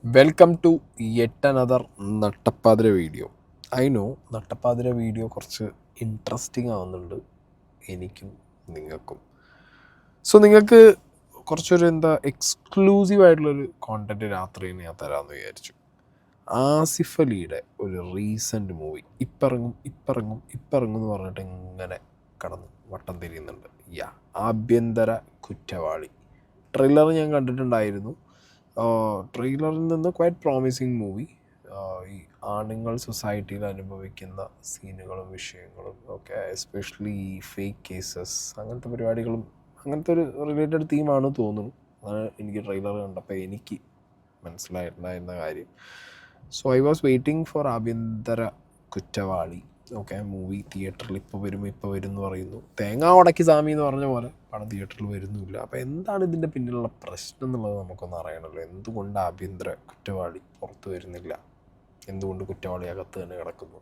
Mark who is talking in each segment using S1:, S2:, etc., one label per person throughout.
S1: Welcome to yet another നട്ടപ്പാതിര video. I know നട്ടപ്പാതിര video കുറച്ച് ഇൻട്രസ്റ്റിംഗ് ആവുന്നുണ്ട് എനിക്കും നിങ്ങൾക്കും. സോ നിങ്ങൾക്ക് കുറച്ചൊരു എക്സ്ക്ലൂസീവ് ആയിട്ടുള്ളൊരു കോണ്ടൻറ്റ് രാത്രി ഞാൻ തരാമെന്ന് വിചാരിച്ചു. ആസിഫ് അലിയുടെ ഒരു റീസെൻറ്റ് മൂവി ഇപ്പിറങ്ങും എന്ന് പറഞ്ഞിട്ട് ഇങ്ങനെ കടന്ന് വട്ടം തിരിയുന്നുണ്ട്. ആഭ്യന്തര കുറ്റവാളി ട്രെയിലർ ഞാൻ കണ്ടിട്ടുണ്ടായിരുന്നു. ട്രെയിലറിൽ നിന്ന് ക്വൈറ്റ് പ്രോമിസിങ് മൂവി. ഈ ആണുങ്ങൾ സൊസൈറ്റിയിൽ അനുഭവിക്കുന്ന സീനുകളും വിഷയങ്ങളും ഒക്കെ, എസ്പെഷ്യലി ഈ ഫേക്ക് കേസസ് അങ്ങനത്തെ പരിപാടികളും, അങ്ങനത്തെ ഒരു റിലേറ്റഡ് തീമാണ് തോന്നുന്നു. അതാണ് എനിക്ക് ട്രെയിലർ കണ്ടപ്പോൾ എനിക്ക് മനസ്സിലായിട്ടുണ്ടായിരുന്ന കാര്യം. So I was waiting for ആഭ്യന്തര കുറ്റവാളി. മൂവി തിയേറ്ററിൽ ഇപ്പോൾ വരും എന്ന് പറയുന്നു. തേങ്ങ ഉടക്കി സാമി എന്ന് പറഞ്ഞ പോലെ പണം തിയേറ്ററിൽ വരുന്നുമില്ല. അപ്പോൾ എന്താണ് ഇതിൻ്റെ പിന്നിലുള്ള പ്രശ്നം എന്നുള്ളത് നമുക്കൊന്ന് അറിയണമല്ലോ. എന്തുകൊണ്ട് ആഭ്യന്തര കുറ്റവാളി പുറത്തു വരുന്നില്ല, എന്തുകൊണ്ട് കുറ്റവാളി അകത്ത് തന്നെ കിടക്കുന്നു?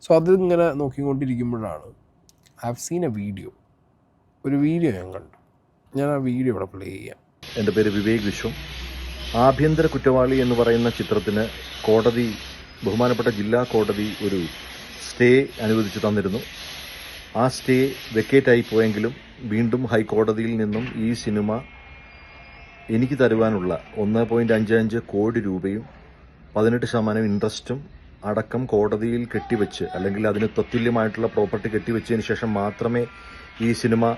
S1: സോ അതിങ്ങനെ നോക്കിക്കൊണ്ടിരിക്കുമ്പോഴാണ് I have seen a video. ഒരു വീഡിയോ ഞാൻ കണ്ടു. ഞാൻ ആ വീഡിയോ ഇവിടെ പ്ലേ ചെയ്യാം.
S2: എൻ്റെ പേര് വിവേക് വിശ്വം. ആഭ്യന്തര കുറ്റവാളി എന്ന് പറയുന്ന ചിത്രത്തിന് കോടതി, ബഹുമാനപ്പെട്ട ജില്ലാ കോടതി ഒരു സ്റ്റേ അനുവദിച്ചു തന്നിരുന്നു. ആ സ്റ്റേ വെക്കേറ്റായി പോയെങ്കിലും വീണ്ടും ഹൈക്കോടതിയിൽ നിന്നും ഈ സിനിമ എനിക്ക് തരുവാനുള്ള 1.55 കോടി രൂപയും 18% ഇൻട്രസ്റ്റും അടക്കം കോടതിയിൽ കെട്ടിവെച്ച്, അല്ലെങ്കിൽ അതിന് തത്തുല്യമായിട്ടുള്ള പ്രോപ്പർട്ടി കെട്ടിവെച്ചതിന് ശേഷം മാത്രമേ ഈ സിനിമ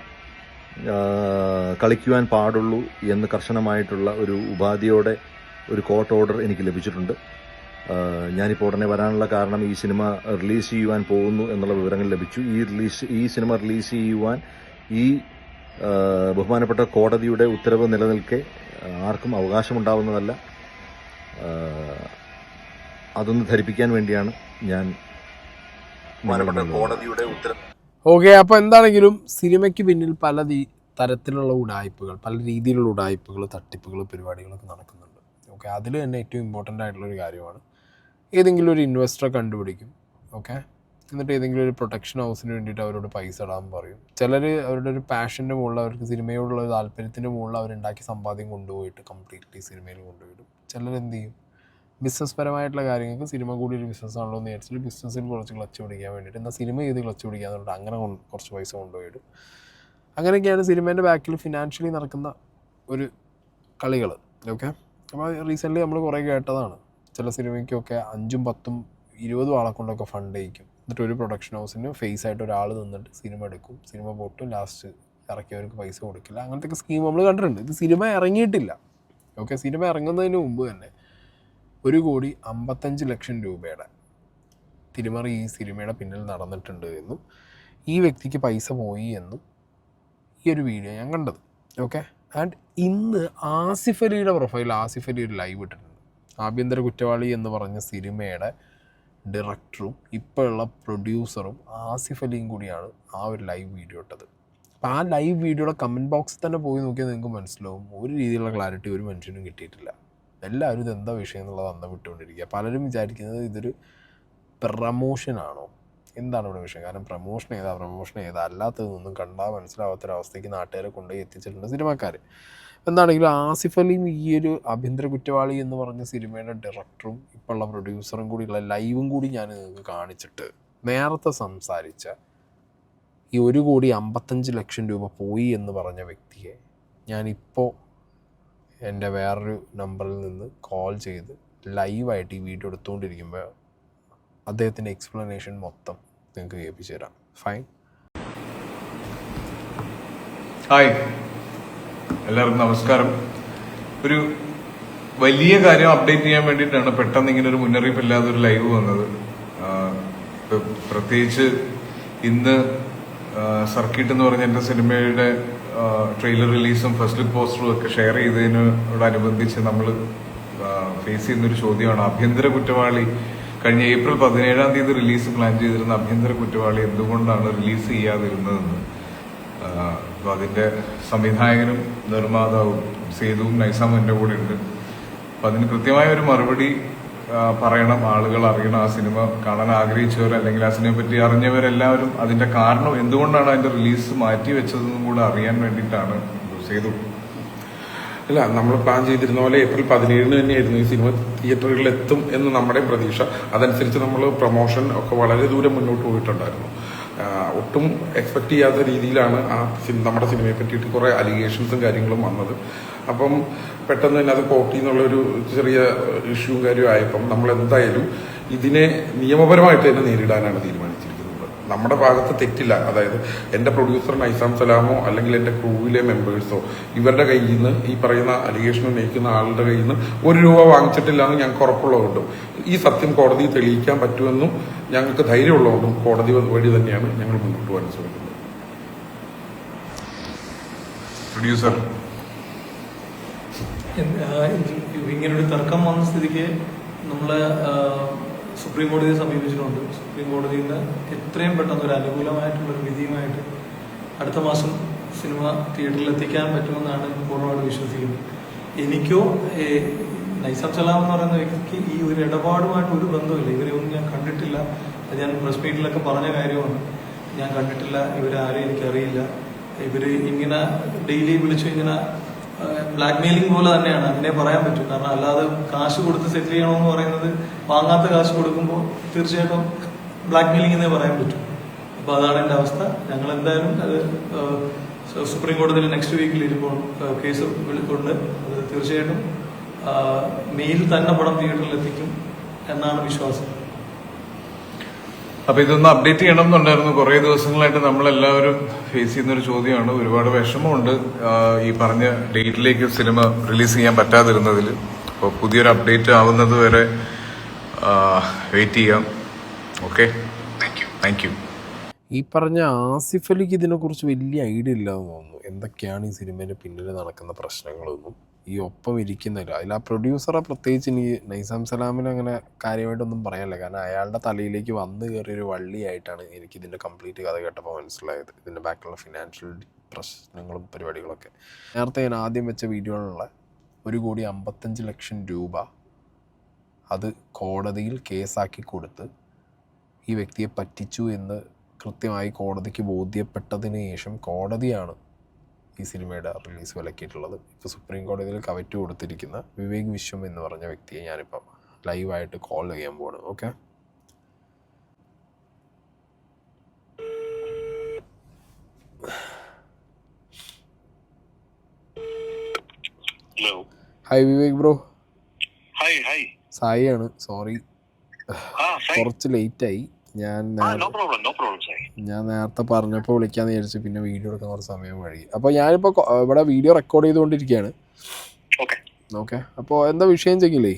S2: കളിക്കുവാൻ പാടുള്ളൂ എന്ന് കർശനമായിട്ടുള്ള ഒരു ഉപാധിയോടെ ഒരു കോർട്ട് ഓർഡർ എനിക്ക് ലഭിച്ചിട്ടുണ്ട്. ഞാനിപ്പോൾ ഉടനെ വരാനുള്ള കാരണം ഈ സിനിമ റിലീസ് ചെയ്യുവാൻ പോകുന്നു എന്നുള്ള വിവരങ്ങൾ ലഭിച്ചു. ഈ സിനിമ റിലീസ് ചെയ്യുവാൻ ഈ ബഹുമാനപ്പെട്ട കോടതിയുടെ ഉത്തരവ് നിലനിൽക്കെ ആർക്കും അവകാശമുണ്ടാവുന്നതല്ല. അതൊന്ന് ധരിപ്പിക്കാൻ വേണ്ടിയാണ് ഞാൻ കോടതിയുടെ ഉത്തരവ്.
S1: അപ്പോൾ എന്താണെങ്കിലും സിനിമയ്ക്ക് പിന്നിൽ പല തരത്തിലുള്ള ഉഡായിപ്പുകൾ, പല രീതിയിലുള്ള ഉഡായിപ്പുകൾ, തട്ടിപ്പുകൾ, പരിപാടികളൊക്കെ നടക്കുന്നുണ്ട്. അതിൽ തന്നെ ഏറ്റവും ഇമ്പോർട്ടൻ്റ് ആയിട്ടുള്ളൊരു കാര്യമാണ്, ഏതെങ്കിലും ഒരു ഇൻവെസ്റ്ററെ കണ്ടുപിടിക്കും. എന്നിട്ട് ഏതെങ്കിലും ഒരു പ്രൊട്ടക്ഷൻ ഹൗസിന് വേണ്ടിയിട്ട് അവരോട് പൈസ ഇടാൻ പറയും. ചിലർ അവരുടെ ഒരു പാഷൻ്റെ മുകളിൽ, അവർക്ക് സിനിമയോടുള്ള താല്പര്യത്തിൻ്റെ മുകളിൽ അവരുണ്ടാക്കി സമ്പാദ്യം കൊണ്ടുപോയിട്ട് കംപ്ലീറ്റ്ലി സിനിമയിൽ കൊണ്ടുപോയിടും. ചിലർ എന്ത് ചെയ്യും, ബിസിനസ് പരമായിട്ടുള്ള കാര്യങ്ങൾക്ക് സിനിമ കൂടി ഒരു ബിസിനസ്സാണല്ലോ എന്ന് വിചാരിച്ചിട്ട് ബിസിനസ്സിൽ കുറച്ച് ക്ലച്ച് പിടിക്കാൻ വേണ്ടിയിട്ട്, എന്നാൽ സിനിമ ചെയ്ത് ക്ലച്ച് പിടിക്കാൻ പറഞ്ഞിട്ട് അങ്ങനെ കുറച്ച് പൈസ കൊണ്ടുപോയിടും. അങ്ങനെയൊക്കെയാണ് സിനിമേൻ്റെ ബാക്കിൽ ഫിനാൻഷ്യലി നടക്കുന്ന ഒരു കളികൾ. അപ്പോൾ റീസെൻ്റ്ലി നമ്മൾ കുറേ കേട്ടതാണ്. ചില സിനിമയ്ക്കൊക്കെ 5, 10, 20 ആളെ കൊണ്ടൊക്കെ ഫണ്ട് ചെയ്യിക്കും. എന്നിട്ട് ഒരു പ്രൊഡക്ഷൻ ഹൗസിന് ഫേസ് ആയിട്ട് ഒരാൾ നിന്നിട്ട് സിനിമ എടുക്കും, സിനിമ പൊട്ടും, ലാസ്റ്റ് ഇറക്കിയവർക്ക് പൈസ കൊടുക്കില്ല. അങ്ങനത്തെ സ്കീം നമ്മൾ കണ്ടിട്ടുണ്ട്. ഇത് സിനിമ ഇറങ്ങിയിട്ടില്ല. സിനിമ ഇറങ്ങുന്നതിന് മുമ്പ് തന്നെ 1,55,00,000 രൂപയുടെ തിരിമറി ഈ സിനിമയുടെ പിന്നിൽ നടന്നിട്ടുണ്ട് എന്നും ഈ വ്യക്തിക്ക് പൈസ പോയി എന്നും ഈ ഒരു വീഡിയോ ഞാൻ കണ്ടത്. ആൻഡ് ഇന്ന് ആസിഫ് അലിയുടെ പ്രൊഫൈൽ, ആസിഫ് അലി ഒരു ലൈവ് ഇട്ടിട്ടുണ്ട്. ആഭ്യന്തര കുറ്റവാളി എന്ന് പറഞ്ഞ സിനിമയുടെ ഡയറക്ടറും ഇപ്പോഴുള്ള പ്രൊഡ്യൂസറും ആസിഫ് അലിയും കൂടിയാണ് ആ ഒരു ലൈവ് വീഡിയോ ഇട്ടത്. അപ്പോൾ ആ ലൈവ് വീഡിയോയുടെ കമൻറ്റ് ബോക്സിൽ തന്നെ പോയി നോക്കിയാൽ നിങ്ങൾക്ക് മനസ്സിലാവും, ഒരു രീതിയിലുള്ള ക്ലാരിറ്റി ഒരു മനുഷ്യനും കിട്ടിയിട്ടില്ല. എല്ലാവരും ഇതെന്താ വിഷയം എന്നുള്ളത് അന്ന് വിട്ടുകൊണ്ടിരിക്കുക. പലരും വിചാരിക്കുന്നത് ഇതൊരു പ്രമോഷനാണോ, എന്താണ് ഇവിടെ വിഷയം. കാരണം പ്രമോഷൻ ഏതാ അല്ലാത്തതൊന്നും കണ്ടാൽ മനസ്സിലാവാത്തൊരവസ്ഥയ്ക്ക് നാട്ടുകാരെ കൊണ്ടുപോയി എത്തിച്ചിട്ടുണ്ട് സിനിമാക്കാർ. എന്താണെങ്കിലും ആസിഫ് അലിയും ഈ ഒരു ആഭ്യന്തര കുറ്റവാളി എന്ന് പറഞ്ഞ സിനിമയുടെ ഡയറക്ടറും ഇപ്പോഴുള്ള പ്രൊഡ്യൂസറും കൂടിയുള്ള ലൈവും കൂടി ഞാൻ നിങ്ങൾക്ക് കാണിച്ചിട്ട്, നേരത്തെ സംസാരിച്ച ഈ 1,55,00,000 രൂപ പോയി എന്ന് പറഞ്ഞ വ്യക്തിയെ ഞാനിപ്പോൾ എൻ്റെ വേറൊരു നമ്പറിൽ നിന്ന് കോൾ ചെയ്ത് ലൈവായിട്ട് ഈ വീഡിയോ എടുത്തുകൊണ്ടിരിക്കുമ്പോൾ അദ്ദേഹത്തിൻ്റെ എക്സ്പ്ലനേഷൻ മൊത്തം നിങ്ങൾക്ക് കേൾപ്പിച്ചു തരാം. ഫൈൻ.
S3: ഹായ്, എല്ലാവർക്കും നമസ്കാരം. ഒരു വലിയ കാര്യം അപ്ഡേറ്റ് ചെയ്യാൻ വേണ്ടിയിട്ടാണ് പെട്ടെന്ന് ഇങ്ങനെ ഒരു മുന്നറിയിപ്പില്ലാതെ ഒരു ലൈവ് വന്നത്. പ്രത്യേകിച്ച് ഇന്ന് സർക്കിട്ട് എന്ന് പറഞ്ഞ എൻ്റെ സിനിമയുടെ ട്രെയിലർ റിലീസും ഫസ്റ്റ് ലുക്ക് പോസ്റ്ററും ഒക്കെ ഷെയർ ചെയ്തതിനോടനുബന്ധിച്ച് നമ്മൾ ഫേസ് ചെയ്യുന്നൊരു ചോദ്യമാണ്, ആഭ്യന്തര കുറ്റവാളി കഴിഞ്ഞ ഏപ്രിൽ 17 റിലീസ് പ്ലാൻ ചെയ്തിരുന്ന ആഭ്യന്തര കുറ്റവാളി എന്തുകൊണ്ടാണ് റിലീസ് ചെയ്യാതിരുന്നതെന്ന്. അപ്പോൾ അതിന്റെ സംവിധായകനും നിർമ്മാതാവും സേതുവും നൈസാമും എൻ്റെ കൂടെ ഉണ്ട്. അപ്പം അതിന് കൃത്യമായ ഒരു മറുപടി പറയണം, ആളുകൾ അറിയണം. ആ സിനിമ കാണാൻ ആഗ്രഹിച്ചവർ, അല്ലെങ്കിൽ ആ സിനിമയെ പറ്റി അറിഞ്ഞവരെല്ലാവരും അതിന്റെ കാരണം എന്തുകൊണ്ടാണ് അതിന്റെ റിലീസ് മാറ്റി വെച്ചതെന്നും കൂടെ അറിയാൻ വേണ്ടിയിട്ടാണ് സേതു.
S4: ഇല്ല, നമ്മൾ പ്ലാൻ ചെയ്തിരുന്ന പോലെ ഏപ്രിൽ 17 തന്നെയായിരുന്നു ഈ സിനിമ തിയേറ്ററുകളിൽ എത്തും എന്ന് നമ്മുടെ പ്രതീക്ഷ. അതനുസരിച്ച് നമ്മൾ പ്രൊമോഷൻ ഒക്കെ വളരെ ദൂരം മുന്നോട്ട് പോയിട്ടുണ്ടായിരുന്നു. ഒട്ടും എക്സ്പെക്ട് ചെയ്യാത്ത രീതിയിലാണ് നമ്മുടെ സിനിമയെ പറ്റിയിട്ട് കുറേ അലിഗേഷൻസും കാര്യങ്ങളും വന്നത്. അപ്പം പെട്ടെന്ന് തന്നെ അത് കോട്ടി എന്നുള്ളൊരു ചെറിയ ഇഷ്യൂവും കാര്യവും ആയപ്പം നമ്മൾ എന്തായാലും ഇതിനെ നിയമപരമായിട്ട് തന്നെ നേരിടാനാണ് തീരുമാനിച്ചിരിക്കുന്നത്. നമ്മുടെ ഭാഗത്ത് തെറ്റില്ല. അതായത് എൻ്റെ പ്രൊഡ്യൂസർ നൈസാം സലാമോ അല്ലെങ്കിൽ എൻ്റെ ക്രൂവിലെ മെമ്പേഴ്സോ ഇവരുടെ കയ്യിൽ നിന്ന് ഈ പറയുന്ന അലിഗേഷൻ ഉന്നയിക്കുന്ന ആളുടെ കയ്യിൽ നിന്ന് ₹1 വാങ്ങിച്ചിട്ടില്ല എന്ന് ഞങ്ങൾക്ക് ഉറപ്പുള്ളതുകൊണ്ടും ഈ സത്യം കോടതിയിൽ തെളിയിക്കാൻ പറ്റുമെന്നും ഞങ്ങൾക്ക് ധൈര്യമുള്ളതുകൊണ്ടും കോടതി വഴി തന്നെയാണ് ഞങ്ങൾ മുന്നോട്ട് പോകാൻ ശ്രമിക്കുന്നത്.
S3: പ്രൊഡ്യൂസർ
S5: ഇങ്ങനൊരു തർക്കം വന്ന സ്ഥിതിക്ക് നമ്മൾ സുപ്രീം കോടതിയെ സമീപിച്ചിട്ടുണ്ട്. സുപ്രീം കോടതിയിൽ നിന്ന് എത്രയും പെട്ടെന്ന് ഒരു അനുകൂലമായിട്ടുള്ളൊരു വിധിയുമായിട്ട് അടുത്ത മാസം സിനിമ തിയേറ്ററിൽ എത്തിക്കാൻ പറ്റുമെന്നാണ് പൂർണ്ണമായിട്ട് വിശ്വസിക്കുന്നത്. എനിക്കോ നൈസാം സലാം എന്ന് പറയുന്ന വ്യക്തിക്ക് ഈ ഒരു ഇടപാടുമായിട്ട് ഒരു ബന്ധമില്ല. ഇവരെ ഒന്നും ഞാൻ കണ്ടിട്ടില്ല. അത് ഞാൻ പ്രസ് മീറ്റിലൊക്കെ പറഞ്ഞ കാര്യമാണ്. ഞാൻ കണ്ടിട്ടില്ല, ഇവരാരെയും എനിക്കറിയില്ല. ഇവർ ഇങ്ങനെ ഡെയിലി വിളിച്ചു ഇങ്ങനെ ബ്ലാക്ക് മെയിലിംഗ് പോലെ തന്നെയാണ്, അങ്ങനെ പറയാൻ പറ്റും. കാരണം അല്ലാതെ കാശ് കൊടുത്ത് സെറ്റിൽ ചെയ്യണമെന്ന് പറയുന്നത് വാങ്ങാത്ത കാശ് കൊടുക്കുമ്പോൾ തീർച്ചയായിട്ടും ബ്ലാക്ക് മെയിലിംഗ് എന്നേ പറയാൻ പറ്റും. അപ്പോൾ അതാണ് എൻ്റെ അവസ്ഥ. ഞങ്ങൾ എന്തായാലും അത് സുപ്രീം കോടതിയിൽ നെക്സ്റ്റ് വീക്കിൽ ഇരിപ്പോൾ കേസ് കൊണ്ട് അത് തീർച്ചയായിട്ടും മെയിൽ തന്നെ പടം തിയേറ്ററിൽ എത്തിക്കും എന്നാണ് വിശ്വാസം.
S3: അപ്പൊ ഇതൊന്ന് അപ്ഡേറ്റ് ചെയ്യണം എന്നുണ്ടായിരുന്നു. കുറെ ദിവസങ്ങളായിട്ട് നമ്മളെല്ലാവരും ഫേസ് ചെയ്യുന്നൊരു ചോദ്യമാണ്. ഒരുപാട് വിഷമമുണ്ട് ഈ പറഞ്ഞ ഡേറ്റിലേക്ക് സിനിമ റിലീസ് ചെയ്യാൻ പറ്റാതിരുന്നതിൽ. അപ്പോൾ പുതിയൊരു അപ്ഡേറ്റ് ആവുന്നത് വരെ വെയിറ്റ് ചെയ്യാം. Okay, thank you.
S1: ഈ പറഞ്ഞ ആസിഫ് അലിക്ക് ഇതിനെക്കുറിച്ച് വലിയ ഐഡിയ ഇല്ലാന്ന് തോന്നുന്നു. എന്തൊക്കെയാണ് ഈ സിനിമേൻ്റെ പിന്നിൽ നടക്കുന്ന പ്രശ്നങ്ങളൊന്നും ഈ ഒപ്പം ഇരിക്കുന്നില്ല. അതിൽ ആ പ്രൊഡ്യൂസറെ പ്രത്യേകിച്ച് എനിക്ക് നൈസാം സലാമിന് അങ്ങനെ കാര്യമായിട്ടൊന്നും പറയാനില്ല. കാരണം അയാളുടെ തലയിലേക്ക് വന്നു കയറിയൊരു വള്ളിയായിട്ടാണ് എനിക്കിതിൻ്റെ കംപ്ലീറ്റ് കഥ കേട്ടപ്പോൾ മനസ്സിലായത്. ഇതിൻ്റെ ബാക്കിലുള്ള ഫിനാൻഷ്യൽ പ്രശ്നങ്ങളും പരിപാടികളൊക്കെ. നേരത്തെ ഞാൻ ആദ്യം വെച്ച വീഡിയോയിലുള്ള ₹1,55,00,000 അത് കോടതിയിൽ കേസാക്കി കൊടുത്ത് ഈ വ്യക്തിയെ പറ്റിച്ചു എന്ന് കൃത്യമായി കോടതിക്ക് ബോധ്യപ്പെട്ടതിന് ശേഷം കോടതിയാണ് ഈ സിനിമയുടെ റിലീസ് വിലക്കിയിട്ടുള്ളത്. ഇപ്പോൾ സുപ്രീം കോടതിയിൽ കവറ്റ് കൊടുത്തിരിക്കുന്ന വിവേക് വിശ്വം എന്ന് പറഞ്ഞ വ്യക്തിയെ ഞാനിപ്പം ലൈവായിട്ട് കോൾ ചെയ്യാൻ പോവാണ്. Okay, hi Vivek bro. സായിയാണ്. സോറി, കുറച്ച് ലേറ്റായി. ഞാൻ നേരത്തെ പറഞ്ഞപ്പോൾ വിളിക്കാന്ന് വിചാരിച്ചു, പിന്നെ വീഡിയോ എടുക്കാൻ കുറച്ച് സമയം വൈകി. അപ്പോൾ ഞാനിപ്പോൾ ഇവിടെ വീഡിയോ റെക്കോർഡ് ചെയ്തുകൊണ്ടിരിക്കുകയാണ്. ഓക്കെ, അപ്പോൾ എന്താ വിഷയം ചെങ്കിലേ,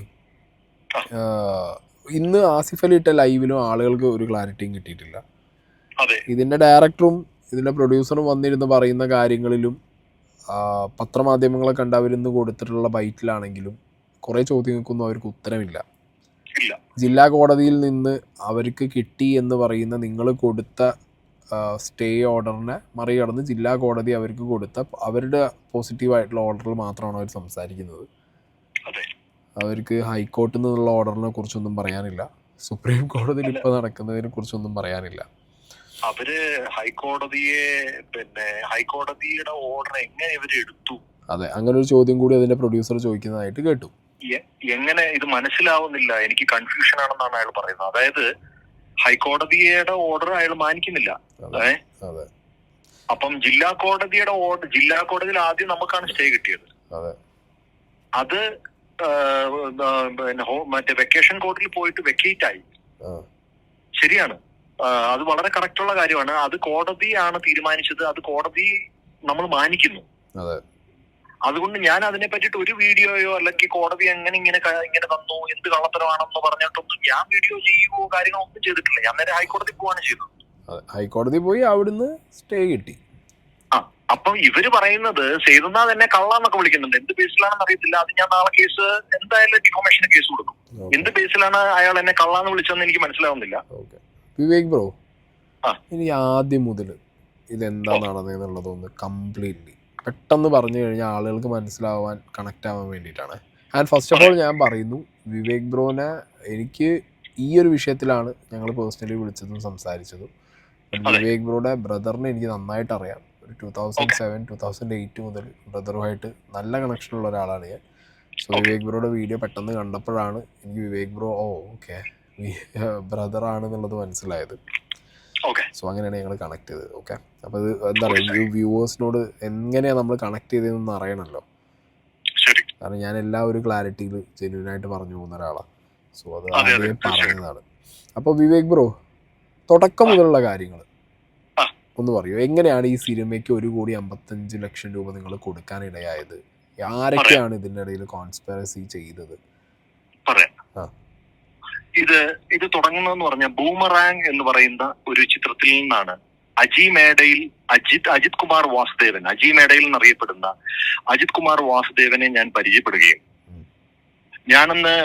S1: ഇന്ന് ആസിഫ് അലി ഇട്ട ലൈവിലും ആളുകൾക്ക് ഒരു ക്ലാരിറ്റിയും കിട്ടിയിട്ടില്ല. ഇതിൻ്റെ ഡയറക്ടറും ഇതിൻ്റെ പ്രൊഡ്യൂസറും വന്നിരുന്ന് പറയുന്ന കാര്യങ്ങളിലും പത്രമാധ്യമങ്ങളെ കണ്ട് അവരിന്ന് കൊടുത്തിട്ടുള്ള ബൈറ്റിലാണെങ്കിലും കുറേ ചോദ്യങ്ങൾക്കൊന്നും അവർക്ക് ഉത്തരമില്ല. ജില്ലാ കോടതിയിൽ നിന്ന് അവർക്ക് കിട്ടി എന്ന് പറയുന്ന നിങ്ങൾ കൊടുത്ത സ്റ്റേ ഓർഡറിനെ മറികടന്ന് ജില്ലാ കോടതി അവർക്ക് കൊടുത്ത അവരുടെ പോസിറ്റീവായിട്ടുള്ള ഓർഡറിൽ മാത്രമാണ് അവർ സംസാരിക്കുന്നത്. അവർക്ക് ഹൈക്കോർട്ടിൽ നിന്നുള്ള ഓർഡറിനെ കുറിച്ചൊന്നും പറയാനില്ല. സുപ്രീം കോടതിയിൽ ഇപ്പോൾ നടക്കുന്നതിനെ കുറിച്ചൊന്നും പറയാനില്ല.
S2: അവര് ഹൈക്കോടതിയുടെ ഓർഡർ എങ്ങനെ ഇവര് എടുത്തു?
S1: അതെ, അങ്ങനെ ഒരു ചോദ്യം കൂടി അതിന്റെ പ്രൊഡ്യൂസർ ചോദിക്കുന്നതായിട്ട് കേട്ടു.
S2: എങ്ങനെ ഇത് മനസ്സിലാവുന്നില്ല, എനിക്ക് കൺഫ്യൂഷൻ ആണെന്നാണ് അയാൾ പറയുന്നത്. അതായത് ഹൈക്കോടതിയുടെ ഓർഡർ അയാൾ മാനിക്കുന്നില്ല. അപ്പം ജില്ലാ കോടതിയിൽ ആദ്യം നമുക്കാണ് സ്റ്റേ കിട്ടിയത്. അത് മറ്റേ വെക്കേഷൻ കോർട്ടിൽ പോയിട്ട് വെക്കേറ്റ് ആയി. ശരിയാണ്, അത് വളരെ കറക്റ്റ് ഉള്ള കാര്യമാണ്. അത് കോടതിയാണ് തീരുമാനിച്ചത്. അത് കോടതി നമ്മൾ മാനിക്കുന്നു. അതുകൊണ്ട് ഞാൻ അതിനെ പറ്റിയിട്ട് ഒരു വീഡിയോയോ അല്ലെങ്കിൽ കോടതി ഇങ്ങനെ തന്നു എന്ത് കള്ളത്തരമാണെന്ന് പറഞ്ഞിട്ടൊന്നും ഞാൻ വീഡിയോ ചെയ്യുകയോ കാര്യങ്ങളൊന്നും ചെയ്തിട്ടില്ല. ഞാൻ നേരെ ഹൈക്കോടതി പോവാണ് ചെയ്തത്.
S1: ഹൈക്കോടതി പോയി അവിടുന്ന് സ്റ്റേ കിട്ടി.
S2: അപ്പം ഇവര് പറയുന്നത് സേതുനാഥ് എന്നെ കള്ളാന്നൊക്കെ വിളിക്കുന്നുണ്ട്. എന്ത് ബേസിലാണെന്ന് അറിയത്തില്ല. അത് ഞാൻ നാളെ കേസ് എന്തായാലും ഡിഫോമേഷന് കേസ് കൊടുക്കും. എന്ത് ബേസിലാണ് അയാൾ എന്നെ കള്ളാന്ന് വിളിച്ചതെന്ന് എനിക്ക് മനസ്സിലാവുന്നില്ല.
S1: വിവേക് ബ്രോ, ഇനി ആദ്യം മുതൽ ഇതെന്താ നടന്നതെന്നുള്ളതൊന്ന് കംപ്ലീറ്റ്ലി പെട്ടെന്ന് പറഞ്ഞു കഴിഞ്ഞാൽ ആളുകൾക്ക് മനസ്സിലാവാൻ കണക്റ്റ് ആവാൻ വേണ്ടിയിട്ടാണ്. ആൻഡ് ഫസ്റ്റ് ഓഫ് ഓൾ ഞാൻ പറയുന്നു, വിവേക് ബ്രോനെ എനിക്ക് ഈ ഒരു വിഷയത്തിലാണ് ഞങ്ങൾ പേഴ്സണലി വിളിച്ചതും സംസാരിച്ചതും. വിവേക് ബ്രോയുടെ ബ്രദറിനെ എനിക്ക് നന്നായിട്ട് അറിയാം. ഒരു 2007 2008 മുതൽ ബ്രദറുമായിട്ട് നല്ല കണക്ഷനുള്ള ഒരാളാണ് ഞാൻ. സോ വിവേക് ബ്രോയുടെ വീഡിയോ പെട്ടെന്ന് കണ്ടപ്പോഴാണ് എനിക്ക് വിവേക് ബ്രോ ഓക്കെ ബ്രദറാണെന്നുള്ളത് മനസ്സിലായത്. സോ അങ്ങനെയാണ് ഞങ്ങൾ കണക്ട് ചെയ്തത്. ഓക്കെ, അപ്പോൾ ഇത് എന്താ പറയുക, വ്യൂവേഴ്സിനോട് എങ്ങനെയാണ് നമ്മൾ കണക്ട് ചെയ്തതെന്ന് അറിയണമല്ലോ. കാരണം ഞാൻ എല്ലാ ഒരു ക്ലാരിറ്റിയിൽ ജെന്യൂനായിട്ട് പറഞ്ഞു പോകുന്ന ഒരാളാണ്. സോ അത് ആദ്യമേ പറഞ്ഞതാണ്. അപ്പോൾ വിവേക് ബ്രോ, തുടക്കം മുതലുള്ള കാര്യങ്ങൾ ഒന്ന് പറയൂ. എങ്ങനെയാണ് ഈ സിനിമയ്ക്ക് 1,55,00,000 രൂപ നിങ്ങൾ കൊടുക്കാനിടയായത്? ആരൊക്കെയാണ് ഇതിൻ്റെ ഇടയിൽ കോൺസ്പിറസി ചെയ്തത്?
S6: ഇത് തുടങ്ങുന്നതെന്ന് പറഞ്ഞാൽ ബൂമറാങ് എന്ന് പറയുന്ന ഒരു ചിത്രത്തിൽ നിന്നാണ്. അജിത് കുമാർ വാസുദേവൻ, അജി മേഡയിൽ എന്നറിയപ്പെടുന്ന അജിത് കുമാർ വാസുദേവനെ ഞാൻ പരിചയപ്പെടുകയും, ഞാനന്ന്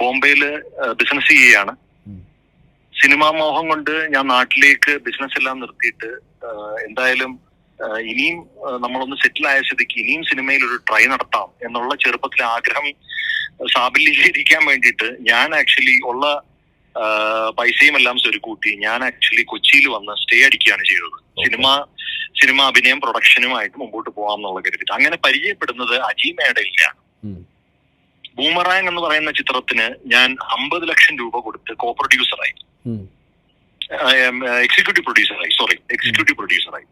S6: ബോംബെയില് ബിസിനസ് ചെയ്യുകയാണ്. സിനിമാ മോഹം കൊണ്ട് ഞാൻ നാട്ടിലേക്ക് ബിസിനസ് എല്ലാം നിർത്തിയിട്ട് എന്തായാലും ഇനിയും നമ്മളൊന്ന് സെറ്റിൽ ആയ സ്ഥിതിക്ക് ഇനിയും സിനിമയിൽ ഒരു ട്രൈ നടത്താം എന്നുള്ള ചെറുപ്പത്തിലെ ആഗ്രഹം സാബല്യീകരിക്കാൻ വേണ്ടിയിട്ട് ഞാൻ ആക്ച്വലി ഉള്ള പൈസയും എല്ലാം സ്വരുക്കൂട്ടി ഞാൻ ആക്ച്വലി കൊച്ചിയിൽ വന്ന് സ്റ്റേ അടിക്കുകയാണ് ചെയ്തത്. സിനിമ അഭിനയം പ്രൊഡക്ഷനുമായിട്ട് മുമ്പോട്ട് പോകാം എന്നുള്ള കരുതിട്ട് അങ്ങനെ പരിചയപ്പെടുന്നത് അജി മേഡയിലാണ്. ബൂമറാങ് എന്ന് പറയുന്ന ചിത്രത്തിന് ഞാൻ 50 ലക്ഷം രൂപ കൊടുത്ത് കോ പ്രൊഡ്യൂസറായി, എക്സിക്യൂട്ടീവ് പ്രൊഡ്യൂസറായി.